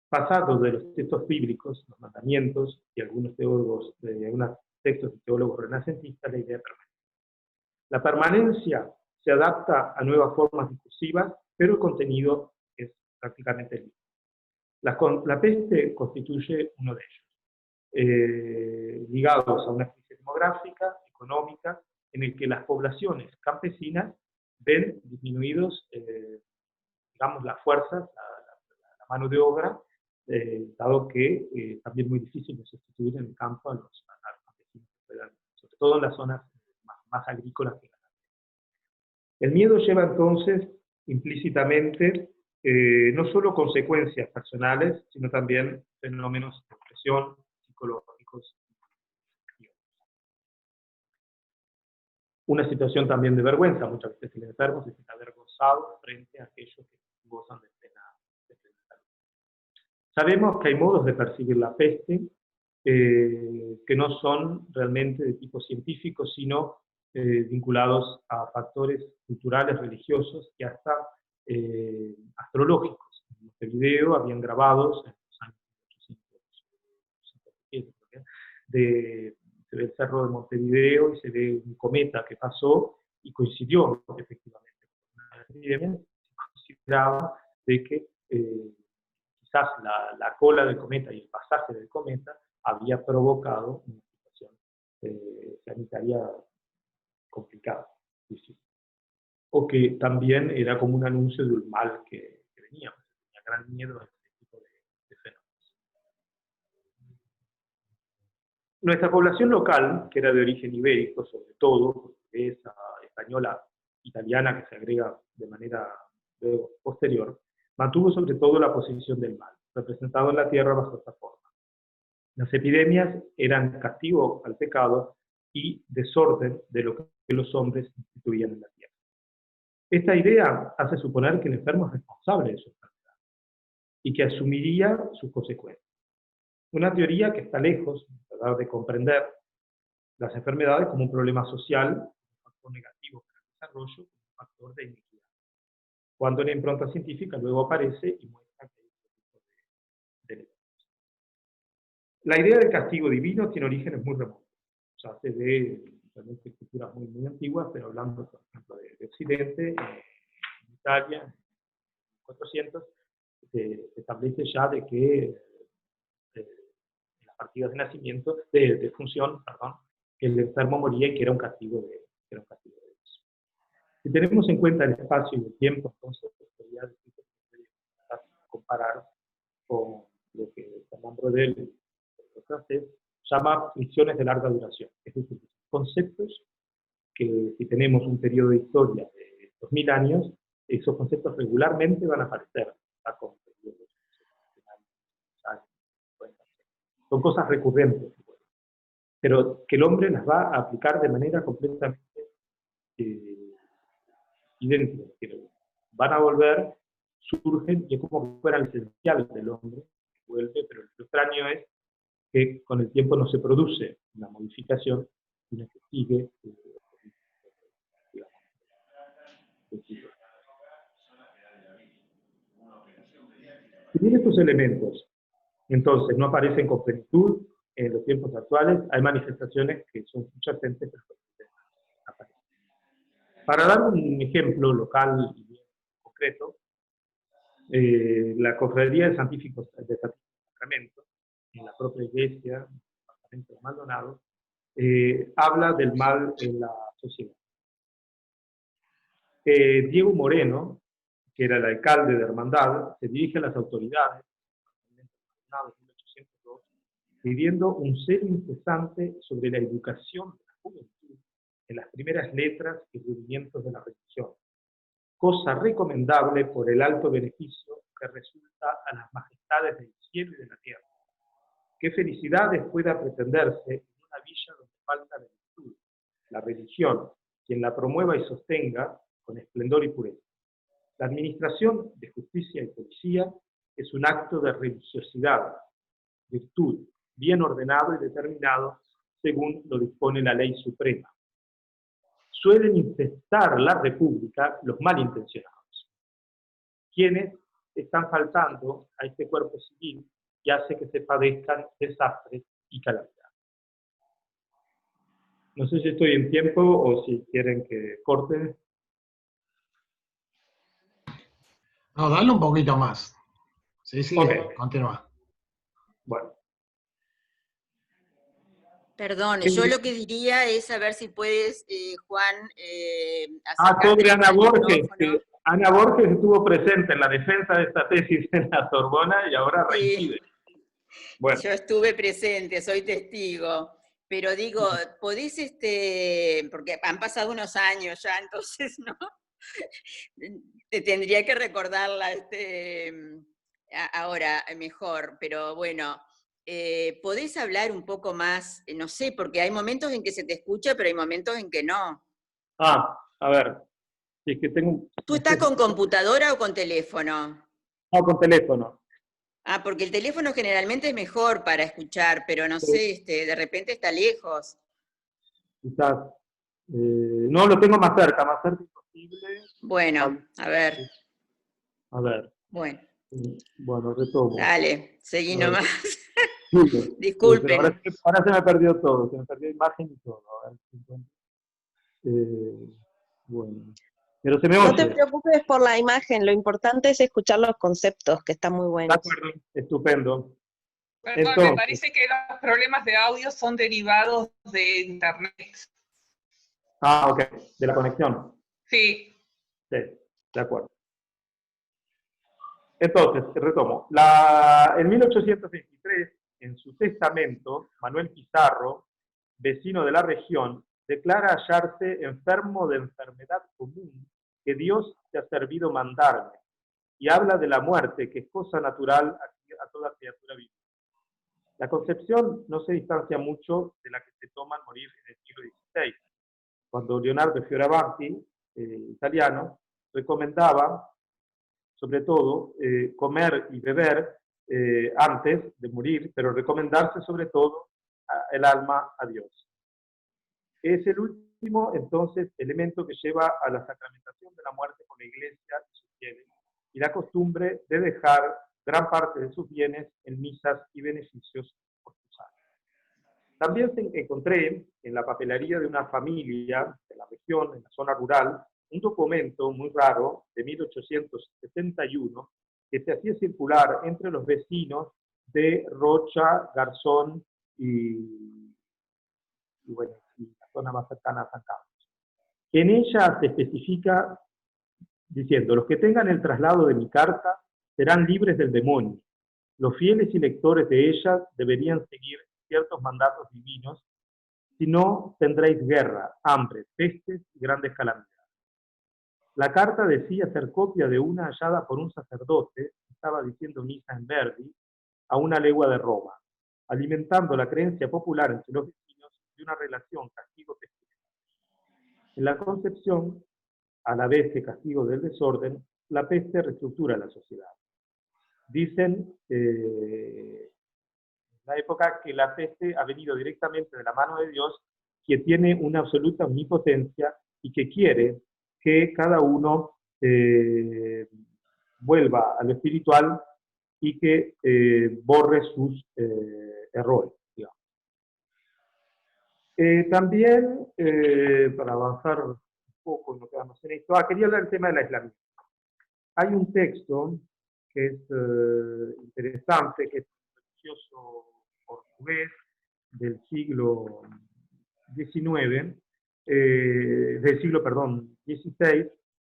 Pasado de los textos bíblicos, los mandamientos y algunos teólogos, algunos textos de teólogos renacentistas, la idea permanente. La permanencia se adapta a nuevas formas discursivas, pero el contenido es prácticamente el mismo. La peste constituye uno de ellos, ligados a una crisis demográfica, económica, en el que las poblaciones campesinas ven disminuidos, digamos, las fuerzas, la mano de obra, dado que también es muy difícil de sustituir en el campo a los campesinos, sobre todo en las zonas más agrícolas que ganaderas. El miedo lleva entonces implícitamente no solo consecuencias personales, sino también fenómenos de presión psicológicos. Una situación también de vergüenza, muchas veces el enfermo se siente avergonzado frente a aquellos que gozan de plena salud. Sabemos que hay modos de percibir la peste que no son realmente de tipo científico, sino vinculados a factores culturales, religiosos y hasta astrológicos. En Montevideo habían grabados en los años 1807, se ve el cerro de Montevideo y se ve un cometa que pasó y coincidió efectivamente con una epidemia. Se consideraba de que quizás la cola del cometa y el pasaje del cometa había provocado una situación sanitaria complicada, difícil. O que también era como un anuncio de un mal que venía, pues tenía gran miedo a este tipo de fenómenos. Nuestra población local, que era de origen ibérico, sobre todo, portuguesa, española, italiana, que se agrega de manera posterior, mantuvo sobre todo la posición del mal, representado en la tierra bajo esta forma. Las epidemias eran castigo al pecado y desorden de lo que los hombres instituían en la tierra. Esta idea hace suponer que el enfermo es responsable de su enfermedad y que asumiría sus consecuencias. Una teoría que está lejos de comprender las enfermedades como un problema social, un factor negativo para el desarrollo, un factor de iniquidad. Cuando en la impronta científica luego aparece y muestra que hay otro tipo de elementos. La idea del castigo divino tiene orígenes muy remotos. Ya se ve realmente en culturas muy antiguas, pero hablando, por ejemplo, de Occidente, en Italia, en 400, se establece ya de que en las partidas de nacimiento, de función, perdón, que el enfermo moría y que era un castigo de Dios. Si tenemos en cuenta el espacio y el tiempo, entonces podría decir que se puede comparar con lo que Fernand Braudel, el francés, llama fricciones de larga duración, es decir, conceptos que si tenemos un periodo de historia de 2000 años, esos conceptos regularmente van a aparecer con periodos de años. Son cosas recurrentes, pero que el hombre las va a aplicar de manera completamente idéntica. Van a volver, surgen, y es como que fueran esenciales del hombre, que vuelve, pero lo extraño es que con el tiempo no se produce una modificación, sino que sigue, digamos. Si bien estos elementos, entonces, no aparecen con plenitud en los tiempos actuales, hay manifestaciones que son subyacentes, pero que aparecen. Para dar un ejemplo local y bien concreto, la Cofradía de Santíficos Sacramentos, en la propia iglesia, prácticamente abandonados, habla del mal en la sociedad. Diego Moreno, que era el alcalde de Hermandad, se dirige a las autoridades, en 1802, pidiendo un celo incesante sobre la educación de la juventud en las primeras letras y rudimientos de la religión, cosa recomendable por el alto beneficio que resulta a las majestades del cielo y de la tierra. ¿Qué felicidades pueda pretenderse en una villa donde falta la virtud, la religión, quien la promueva y sostenga con esplendor y pureza? La administración de justicia y policía es un acto de religiosidad, virtud, bien ordenado y determinado según lo dispone la ley suprema. Suelen infestar la república los malintencionados, quienes están faltando a este cuerpo civil y hace que se padezcan desastres y calamidades. No sé si estoy en tiempo o si quieren que corte. No, dale un poquito más. Sí, sí, Ok. continúa. Bueno. Perdón, yo lo que diría es a ver si puedes, Juan, Sobre Ana el Borges. micrófono. Ana Borges estuvo presente en la defensa de esta tesis en la Sorbona y ahora reincide. Bueno. Yo estuve presente, soy testigo, pero digo, podés, porque han pasado unos años ya, entonces, ¿no? Te tendría que recordarla ahora mejor, pero bueno, ¿podés hablar un poco más? No sé, porque hay momentos en que se te escucha, pero hay momentos en que no. A ver, si es que tengo... ¿Tú estás con computadora o con teléfono? No, con teléfono. Porque el teléfono generalmente es mejor para escuchar, pero no sé, de repente está lejos. Quizás. No, lo tengo más cerca imposible. Bueno, a ver. A ver. Bueno. Bueno, retomo. Dale, seguí nomás. Sí, Disculpen. Ahora se me perdió todo, se me perdió imagen y todo. Bueno. Pero se me oye. No te preocupes por la imagen, lo importante es escuchar los conceptos, que están muy buenos. De acuerdo, estupendo. Perdón, Entonces, me parece que los problemas de audio son derivados de internet. Ok, de la conexión. Sí. Sí, de acuerdo. Entonces, retomo. En 1823, en su testamento, Manuel Pizarro, vecino de la región, declara hallarse enfermo de enfermedad común que Dios te ha servido mandarme, y habla de la muerte, que es cosa natural a toda criatura viva. La concepción no se distancia mucho de la que se toma al morir en el siglo XVI, cuando Leonardo Fioravanti, italiano, recomendaba, sobre todo, comer y beber antes de morir, pero recomendarse sobre todo el alma a Dios. Es el último, entonces, elemento que lleva a la sacramentación de la muerte por la Iglesia y sus fieles, y la costumbre de dejar gran parte de sus bienes en misas y beneficios por sus almas. También encontré en la papelería de una familia de la región, en la zona rural, un documento muy raro de 1871 que se hacía circular entre los vecinos de Rocha, Garzón y bueno, y la zona más cercana a San Carlos. En ella se especifica diciendo: los que tengan el traslado de mi carta serán libres del demonio. Los fieles y lectores de ella deberían seguir ciertos mandatos divinos, si no tendréis guerra, hambre, pestes y grandes calamidades. La carta decía ser copia de una hallada por un sacerdote que estaba diciendo misa en Verdi, a una legua de Roma, alimentando la creencia popular entre los vecinos de una relación castigo-pestilente. En la concepción, a la vez que castigo del desorden, la peste reestructura la sociedad. Dicen en la época que la peste ha venido directamente de la mano de Dios, que tiene una absoluta omnipotencia y que quiere que cada uno vuelva a lo espiritual y que borre sus errores, digamos. También, para avanzar un poco en lo que vamos en esto, quería hablar del tema del aislamiento. Hay un texto que es interesante, que es un religioso portugués, del siglo XIX, del siglo, perdón, XVI,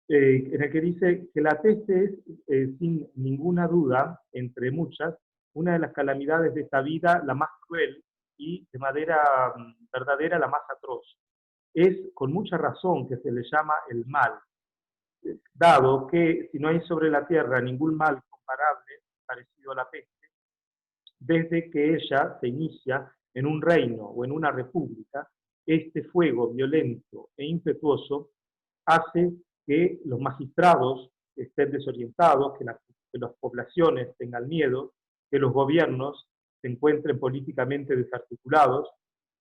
en el que dice que la peste es, sin ninguna duda, entre muchas, una de las calamidades de esta vida, la más cruel y de manera verdadera la más atroz. Es con mucha razón que se le llama el mal, dado que si no hay sobre la tierra ningún mal comparable, parecido a la peste, desde que ella se inicia en un reino o en una república, este fuego violento e impetuoso hace que los magistrados estén desorientados, que las poblaciones tengan miedo, que los gobiernos se encuentren políticamente desarticulados.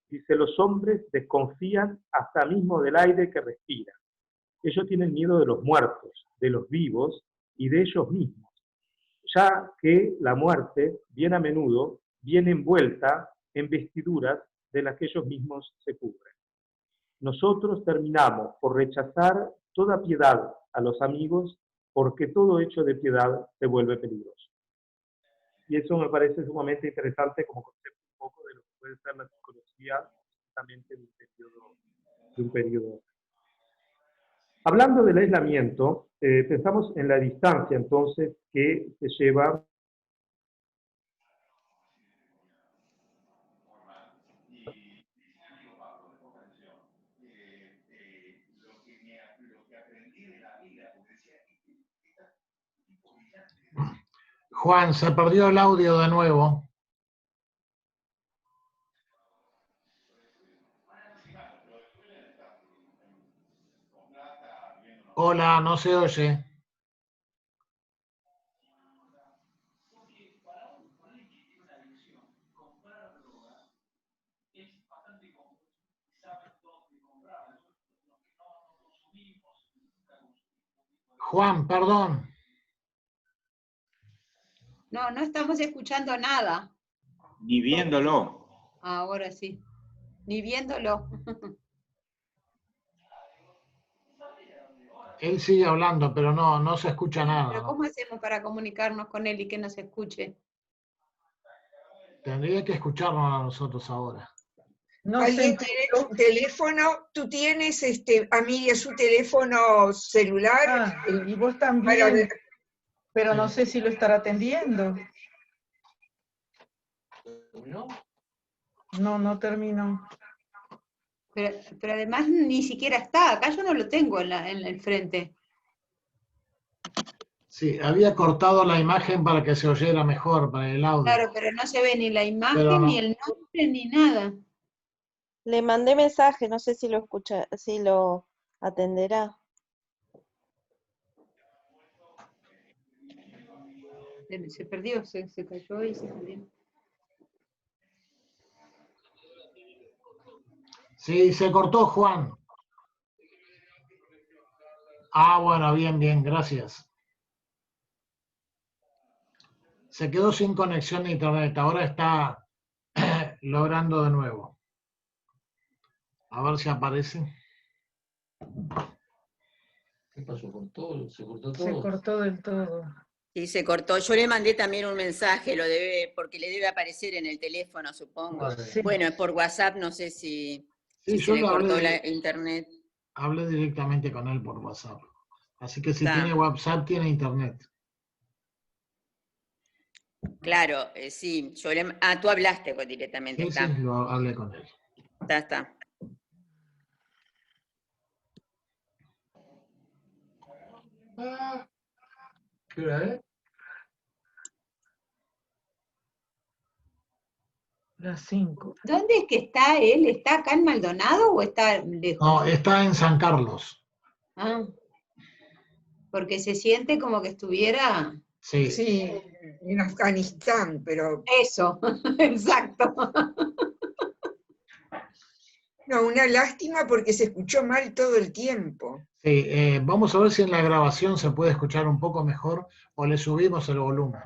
Dice, los hombres desconfían hasta mismo del aire que respiran. Ellos tienen miedo de los muertos, de los vivos y de ellos mismos, ya que la muerte, bien a menudo, viene envuelta en vestiduras de las que ellos mismos se cubren. Nosotros terminamos por rechazar toda piedad a los amigos, porque todo hecho de piedad se vuelve peligroso. Y eso me parece sumamente interesante como concepto un poco de lo que puede ser la psicología justamente de un periodo. Hablando del aislamiento, pensamos en la distancia entonces que se lleva Juan, se perdió el audio de nuevo. Hola, no se oye. Juan, perdón. No, no estamos escuchando nada. Ni viéndolo. Ahora sí. Ni viéndolo. Él sigue hablando, pero no se escucha nada. Pero ¿cómo hacemos para comunicarnos con él y que nos escuche? Tendría que escucharnos a nosotros ahora. No ¿Alguien sé, tiene su teléfono? ¿Tú tienes, Amiria, su teléfono celular? y vos Para también, ver. pero no sé si lo estará atendiendo. No terminó. Pero además ni siquiera está. Acá yo no lo tengo en el frente. Sí, había cortado la imagen para que se oyera mejor, para el audio. Claro, pero no se ve ni la imagen, Pero no. ni el nombre, ni nada. Le mandé mensaje, no sé si lo escucha, si lo atenderá. Se perdió, se cayó y se perdió. Sí, se cortó, Juan. Ah, bueno, bien, gracias. Se quedó sin conexión a internet, ahora está logrando de nuevo. A ver si aparece. ¿Qué pasó? ¿Se cortó todo? Se cortó del todo. Sí, se cortó. Yo le mandé también un mensaje, porque le debe aparecer en el teléfono, supongo. Sí. Bueno, es por WhatsApp, no sé si Sí, se le yo cortó la internet. Hablé directamente con él por WhatsApp. Así que si Está. tiene WhatsApp, tiene internet. Claro, sí. Tú hablaste pues, directamente. Sí, Está. sí, lo hablé con él. Está. ¿Qué hora es? Las 5. ¿Dónde es que está él? ¿Está acá en Maldonado o está lejos? No, está en San Carlos. Ah, porque se siente como que estuviera... Sí. Sí, en Afganistán, pero... Eso, exacto. No, una lástima porque se escuchó mal todo el tiempo. Sí, vamos a ver si en la grabación se puede escuchar un poco mejor o le subimos el volumen.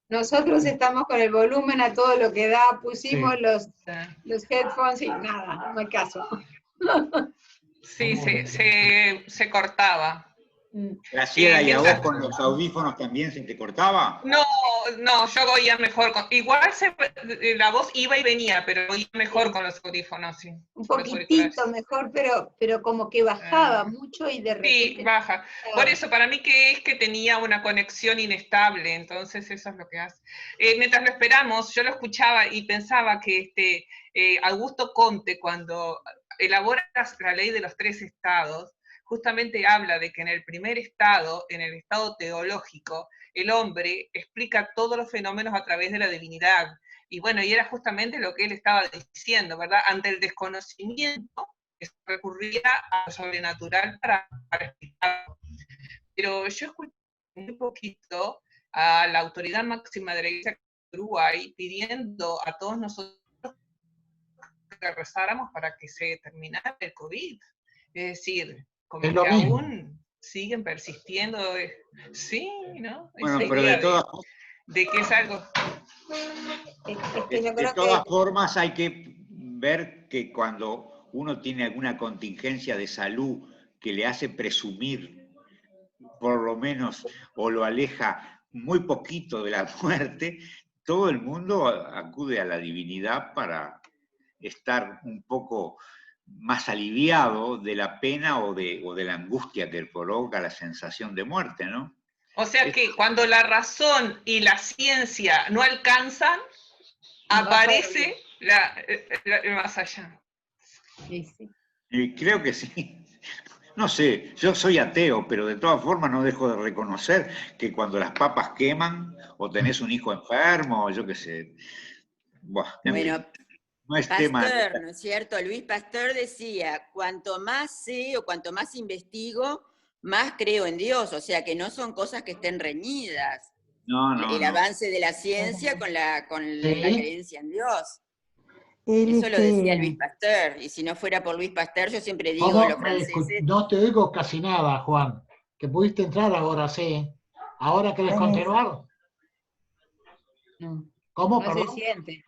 Nosotros estamos con el volumen a todo lo que da, pusimos los headphones y nada, no hay caso. Sí, se cortaba. Graciela, ¿y a vos con los audífonos también se te cortaba? No, yo oía mejor. Igual la voz iba y venía, pero oía mejor con los audífonos, sí. Un poquitito mejor, pero como que bajaba mucho y de repente... Sí, baja. Por eso, para mí que es que tenía una conexión inestable, entonces eso es lo que hace. Mientras lo esperamos, yo lo escuchaba y pensaba que Augusto Comte, cuando elabora la ley de los 3 estados, justamente habla de que en el primer estado, en el estado teológico, el hombre explica todos los fenómenos a través de la divinidad. Y bueno, y era justamente lo que él estaba diciendo, ¿verdad? Ante el desconocimiento, que se recurría a lo sobrenatural para explicarlo. Pero yo escuché muy poquito a la autoridad máxima de la Iglesia de Uruguay pidiendo a todos nosotros que rezáramos para que se terminara el COVID. Es decir, como es lo que mismo. aún siguen persistiendo. Sí, ¿no? Bueno, Esa pero idea de que es algo... de todas formas hay que ver que cuando uno tiene alguna contingencia de salud que le hace presumir, por lo menos, o lo aleja muy poquito de la muerte, todo el mundo acude a la divinidad para estar un poco más aliviado de la pena o de la angustia que provoca la sensación de muerte, ¿no? O sea que cuando la razón y la ciencia no alcanzan, aparece el más allá. Y creo que sí. No sé, yo soy ateo, pero de todas formas no dejo de reconocer que cuando las papas queman, o tenés un hijo enfermo, o yo qué sé. Buah, Bueno, no es tema. Pasteur, ¿no es cierto? Luis Pasteur decía, cuanto más sé o cuanto más investigo, más creo en Dios. O sea, que no son cosas que estén reñidas. El avance de la ciencia con la creencia en Dios. Eso lo decía Luis Pasteur, y si no fuera por Luis Pasteur, yo siempre digo, los franceses... No te oigo casi nada, Juan. Que pudiste entrar ahora, sí. ¿Ahora querés continuar? ¿Cómo, no perdón? se siente.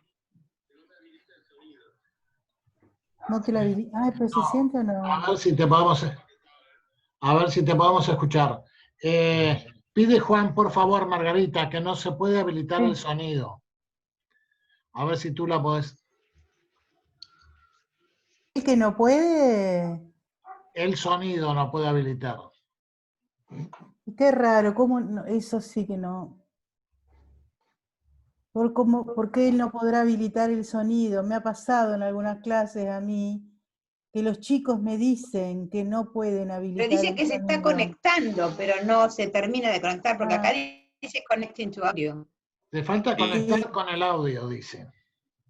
No te la vi. Ay, pero se siente o no. A ver si te podemos escuchar. Pide Juan, por favor, Margarita, que no se puede habilitar el sonido. A ver si tú la podés. ¿Es que no puede? El sonido no puede habilitar. Qué raro, ¿cómo no? Eso sí que no. ¿Por qué él no podrá habilitar el sonido? Me ha pasado en algunas clases a mí que los chicos me dicen que no pueden habilitar el sonido. Pero dice que se está conectando, pero no se termina de conectar, porque acá dice connecting to audio. Le falta conectar con el audio, dice.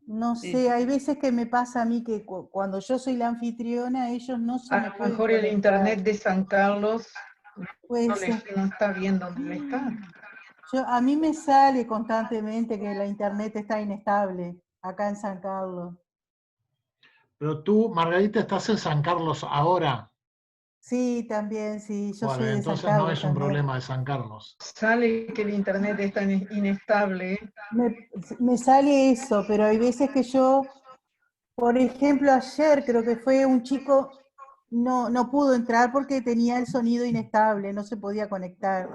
No sé, hay veces que me pasa a mí que cuando yo soy la anfitriona, ellos no se me pueden conectar. A lo mejor el internet de San Carlos no está bien donde está. A mí me sale constantemente que la internet está inestable acá en San Carlos. Pero tú, Margarita, estás en San Carlos ahora. Sí, también, sí. Yo soy de entonces San Carlos no es un problema de San Carlos. Sale que el internet está inestable. Me sale eso, pero hay veces que yo, por ejemplo, ayer creo que fue un chico, no pudo entrar porque tenía el sonido inestable, no se podía conectar.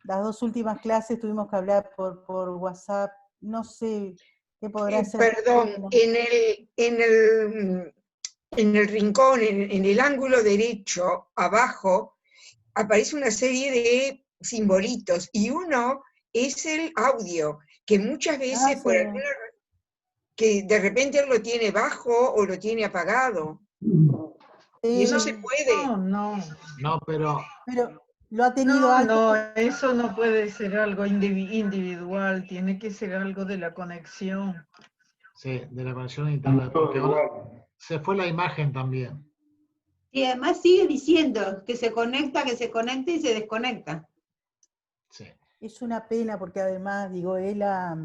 Las 2 últimas clases tuvimos que hablar por WhatsApp, no sé qué podrá ser. Perdón, en el rincón, en el ángulo derecho, abajo, aparece una serie de simbolitos y uno es el audio, que muchas veces por alguna que de repente él lo tiene bajo o lo tiene apagado. Y eso se puede. No, pero lo ha tenido alto. No, eso no puede ser algo individual, tiene que ser algo de la conexión. Sí, de la conexión a internet, porque ahora se fue la imagen también. Y además sigue diciendo que se conecta y se desconecta. Sí. Es una pena porque además, digo, él ha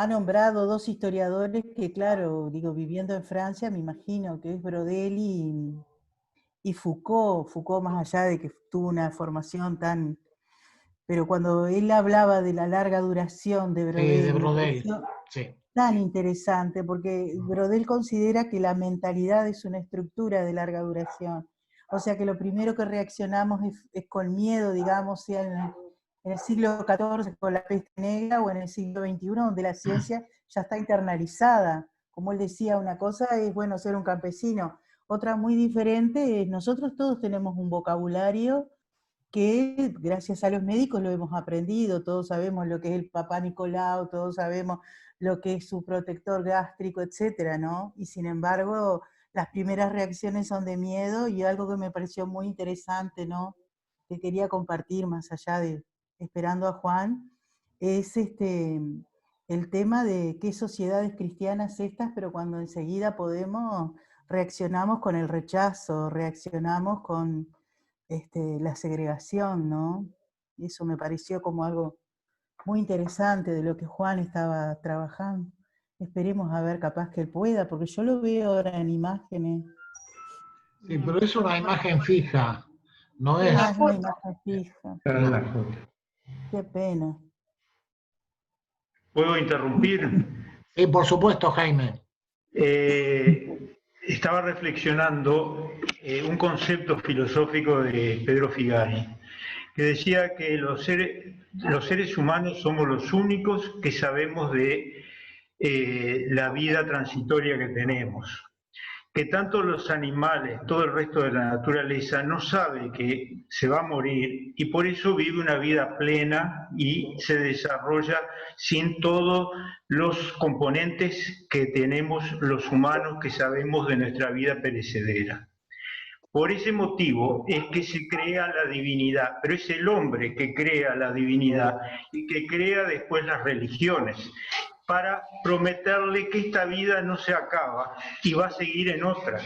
nombrado 2 historiadores que, claro, digo, viviendo en Francia, me imagino que es Brodel y Foucault. Foucault, más allá de que tuvo una formación tan pero cuando él hablaba de la larga duración de Brodel, de me Brodel, pareció sí. tan interesante, porque Brodel considera que la mentalidad es una estructura de larga duración. O sea que lo primero que reaccionamos es con miedo, digamos, sea en el siglo XIV con la peste negra o en el siglo XXI, donde la ciencia ya está internalizada. Como él decía, una cosa es, bueno, ser un campesino, otra muy diferente es, nosotros todos tenemos un vocabulario que gracias a los médicos lo hemos aprendido, todos sabemos lo que es el Papá Nicolau, todos sabemos lo que es su protector gástrico, etcétera, ¿no? Y sin embargo, las primeras reacciones son de miedo, y algo que me pareció muy interesante, ¿no?, que quería compartir más allá de esperando a Juan, es el tema de qué sociedades cristianas estas, pero cuando enseguida reaccionamos con el rechazo, reaccionamos con la segregación, ¿no? Eso me pareció como algo muy interesante de lo que Juan estaba trabajando. Esperemos a ver, capaz que él pueda, porque yo lo veo ahora en imágenes. Sí, pero es una imagen fija, no es... Ah, es una imagen fija. Qué pena. ¿Puedo interrumpir? Sí, por supuesto, Jaime. Estaba reflexionando un concepto filosófico de Pedro Figari, que decía que los seres humanos somos los únicos que sabemos de la vida transitoria que tenemos, que tanto los animales, todo el resto de la naturaleza no sabe que se va a morir y por eso vive una vida plena y se desarrolla sin todos los componentes que tenemos los humanos que sabemos de nuestra vida perecedera. Por ese motivo es que se crea la divinidad, pero es el hombre que crea la divinidad y que crea después las religiones, para prometerle que esta vida no se acaba y va a seguir en otra.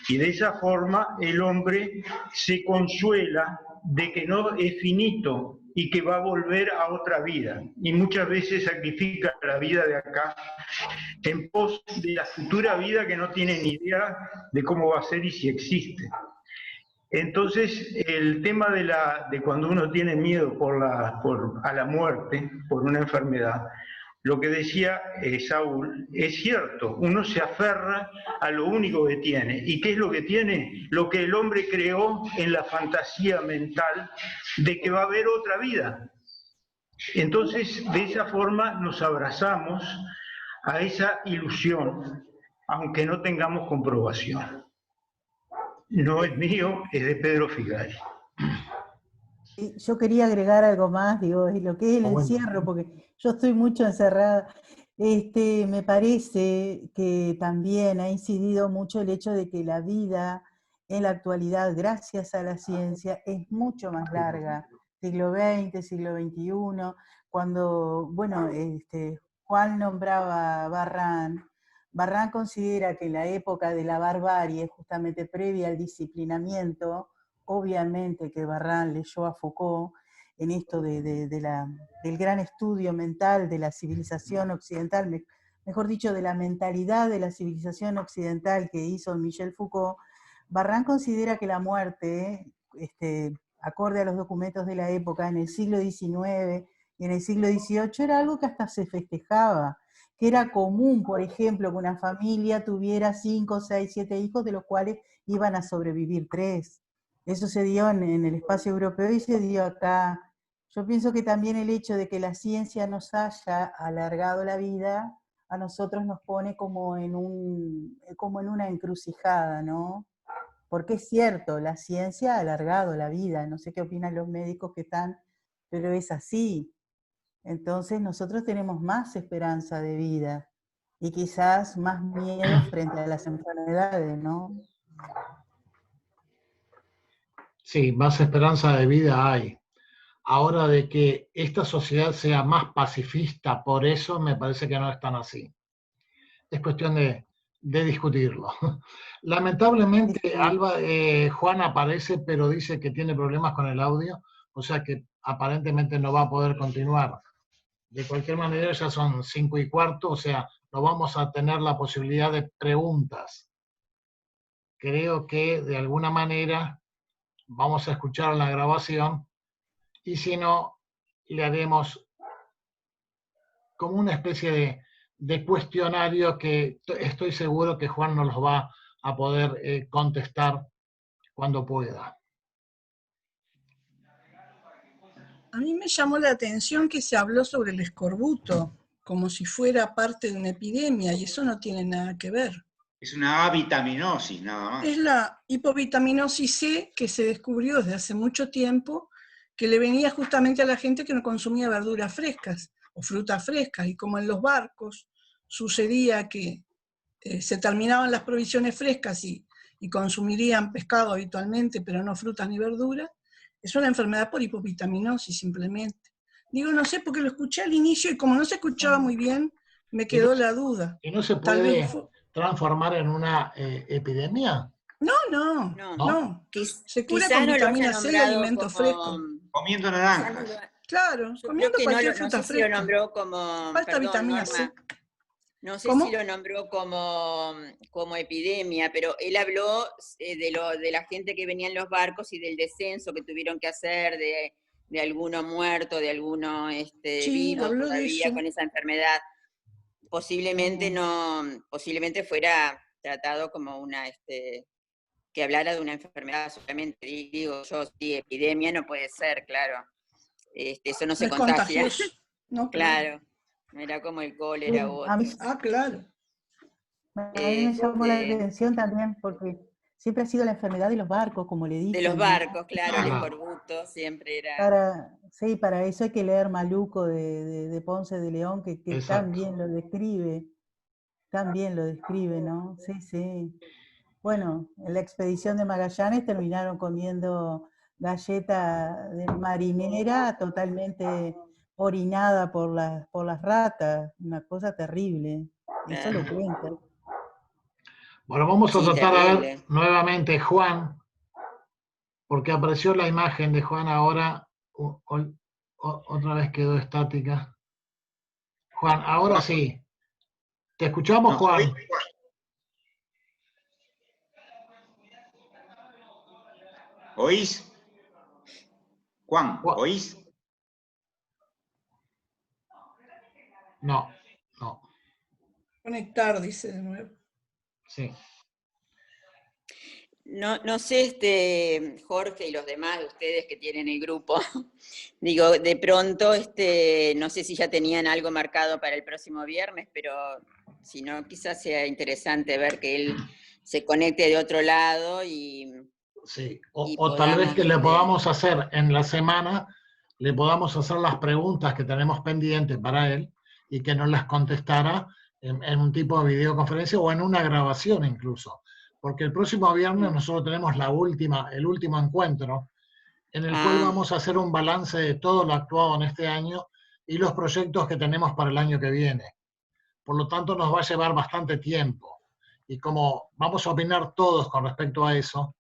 Y de esa forma el hombre se consuela de que no es finito y que va a volver a otra vida. Y muchas veces sacrifica la vida de acá en pos de la futura vida que no tiene ni idea de cómo va a ser y si existe. Entonces, el tema de cuando uno tiene miedo a la muerte por una enfermedad, lo que decía Saúl es cierto, uno se aferra a lo único que tiene. ¿Y qué es lo que tiene? Lo que el hombre creó en la fantasía mental de que va a haber otra vida. Entonces, de esa forma nos abrazamos a esa ilusión, aunque no tengamos comprobación. No es mío, es de Pedro Figari. Yo quería agregar algo más, digo, es lo que es el encierro, porque yo estoy mucho encerrada. Me parece que también ha incidido mucho el hecho de que la vida en la actualidad, gracias a la ciencia, es mucho más larga. Siglo XX, siglo XXI, cuando, bueno, Juan nombraba a Barrán considera que la época de la barbarie, justamente previa al disciplinamiento, obviamente que Barrán leyó a Foucault en esto del gran estudio mental de la civilización occidental, mejor dicho, de la mentalidad de la civilización occidental que hizo Michel Foucault. Barrán considera que la muerte, acorde a los documentos de la época, en el siglo XIX y en el siglo XVIII, era algo que hasta se festejaba, que era común, por ejemplo, que una familia tuviera 5, 6, 7 hijos, de los cuales iban a sobrevivir 3. Eso se dio en el espacio europeo y se dio acá. Yo pienso que también el hecho de que la ciencia nos haya alargado la vida, a nosotros nos pone como en una encrucijada, ¿no? Porque es cierto, la ciencia ha alargado la vida, no sé qué opinan los médicos que están, pero es así. Entonces nosotros tenemos más esperanza de vida y quizás más miedo frente a las enfermedades, ¿no? Sí, más esperanza de vida hay. Ahora, de que esta sociedad sea más pacifista, por eso me parece que no es tan así. Es cuestión de discutirlo. Lamentablemente, Juan aparece, pero dice que tiene problemas con el audio, o sea que aparentemente no va a poder continuar. De cualquier manera, ya son 5:15, o sea, no vamos a tener la posibilidad de preguntas. Creo que de alguna manera vamos a escuchar la grabación y si no, le haremos como una especie de cuestionario que estoy seguro que Juan nos los va a poder contestar cuando pueda. A mí me llamó la atención que se habló sobre el escorbuto, como si fuera parte de una epidemia, y eso no tiene nada que ver. Es una avitaminosis, nada más. Es la hipovitaminosis C que se descubrió desde hace mucho tiempo, que le venía justamente a la gente que no consumía verduras frescas o frutas frescas, y como en los barcos sucedía que se terminaban las provisiones frescas y consumirían pescado habitualmente, pero no frutas ni verduras, es una enfermedad por hipovitaminosis simplemente. Digo, no sé, porque lo escuché al inicio y como no se escuchaba muy bien, me quedó la duda. ¿Y no se puede transformar en una epidemia? No. Se cura con vitamina C y alimentos frescos. Comiendo naranjas. Claro, comiendo cualquier fruta fresca. Lo nombró como, falta vitamina C. No sé si lo nombró como epidemia, pero él habló de la gente que venía en los barcos y del descenso que tuvieron que hacer, de alguno muerto, de alguno vivo todavía con esa enfermedad. Posiblemente posiblemente fuera tratado como una, que hablara de una enfermedad solamente. Digo yo, sí, epidemia no puede ser, claro. Eso no se contagia. No, claro. Era como el cólera o otro. Claro. A mí me llamó la atención también porque siempre ha sido la enfermedad de los barcos, como le dije. De los barcos, claro, el escorbuto siempre era... Para eso hay que leer Maluco de Ponce de León, que tan bien lo describe. Tan bien lo describe, ¿no? Sí. Bueno, en la expedición de Magallanes terminaron comiendo galleta de marinera totalmente orinada por las ratas, una cosa terrible. Eso lo cuenta. Bueno, vamos a tratar a ver nuevamente Juan, porque apareció la imagen de Juan ahora, otra vez quedó estática. Juan, ahora sí. Te escuchamos, Juan. ¿Oís? Juan, ¿oís? No. Conectar, dice de nuevo. Sí. No sé, Jorge y los demás de ustedes que tienen el grupo, digo, de pronto, no sé si ya tenían algo marcado para el próximo viernes, pero si no, quizás sea interesante ver que él se conecte de otro lado y... Sí, o tal vez que le podamos hacer en la semana, le podamos hacer las preguntas que tenemos pendientes para él y que nos las contestara en un tipo de videoconferencia o en una grabación incluso. Porque el próximo viernes nosotros tenemos el último encuentro en el cual vamos a hacer un balance de todo lo actuado en este año y los proyectos que tenemos para el año que viene. Por lo tanto, nos va a llevar bastante tiempo. Y como vamos a opinar todos con respecto a eso,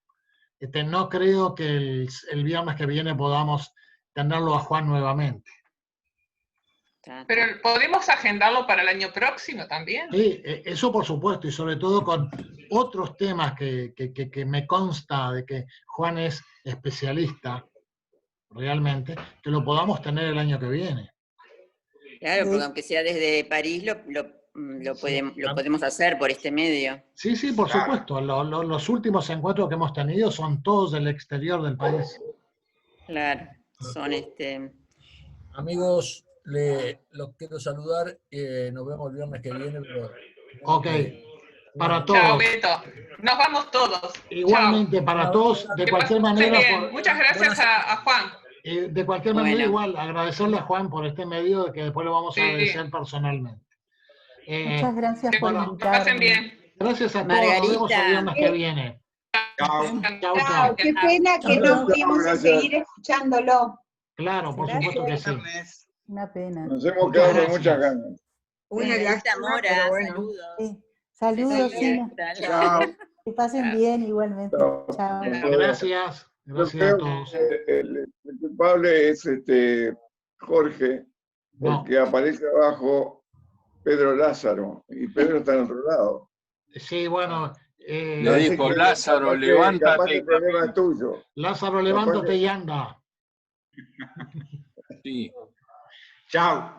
no creo que el viernes que viene podamos tenerlo a Juan nuevamente. Pero podemos agendarlo para el año próximo también. Sí, eso por supuesto, y sobre todo con otros temas que me consta de que Juan es especialista, realmente, que lo podamos tener el año que viene. Claro, porque aunque sea desde París, lo podemos hacer por este medio. Sí, por supuesto. Los últimos encuentros que hemos tenido son todos del exterior del país. Claro, son Amigos, los quiero saludar. Nos vemos el viernes que viene. Ok. Para todos. Chao, Beto. Nos vamos todos. Igualmente, Chao. para todos, de cualquier manera. Muchas gracias a Juan. De cualquier manera, igual, agradecerle a Juan por este medio, que después lo vamos a agradecer personalmente. Muchas gracias por invitarme. Pasen bien. Gracias a todos. Nos vemos el viernes que viene. Chao. Qué pena que no pudimos seguir escuchándolo. Claro, por supuesto que sí. Una pena. Nos hemos quedado con muchas ganas. Una lástima, pero bueno. saludos. Sí. Saludos, sí. Chao. Que pasen bien igualmente. Chao. Gracias. Gracias a todos. El culpable es Jorge, porque aparece abajo Pedro Lázaro, y Pedro está en otro lado. Sí, bueno. Le dijo, Lázaro, levántate. El problema es tuyo. Lázaro, levántate y anda. Sí. Chao.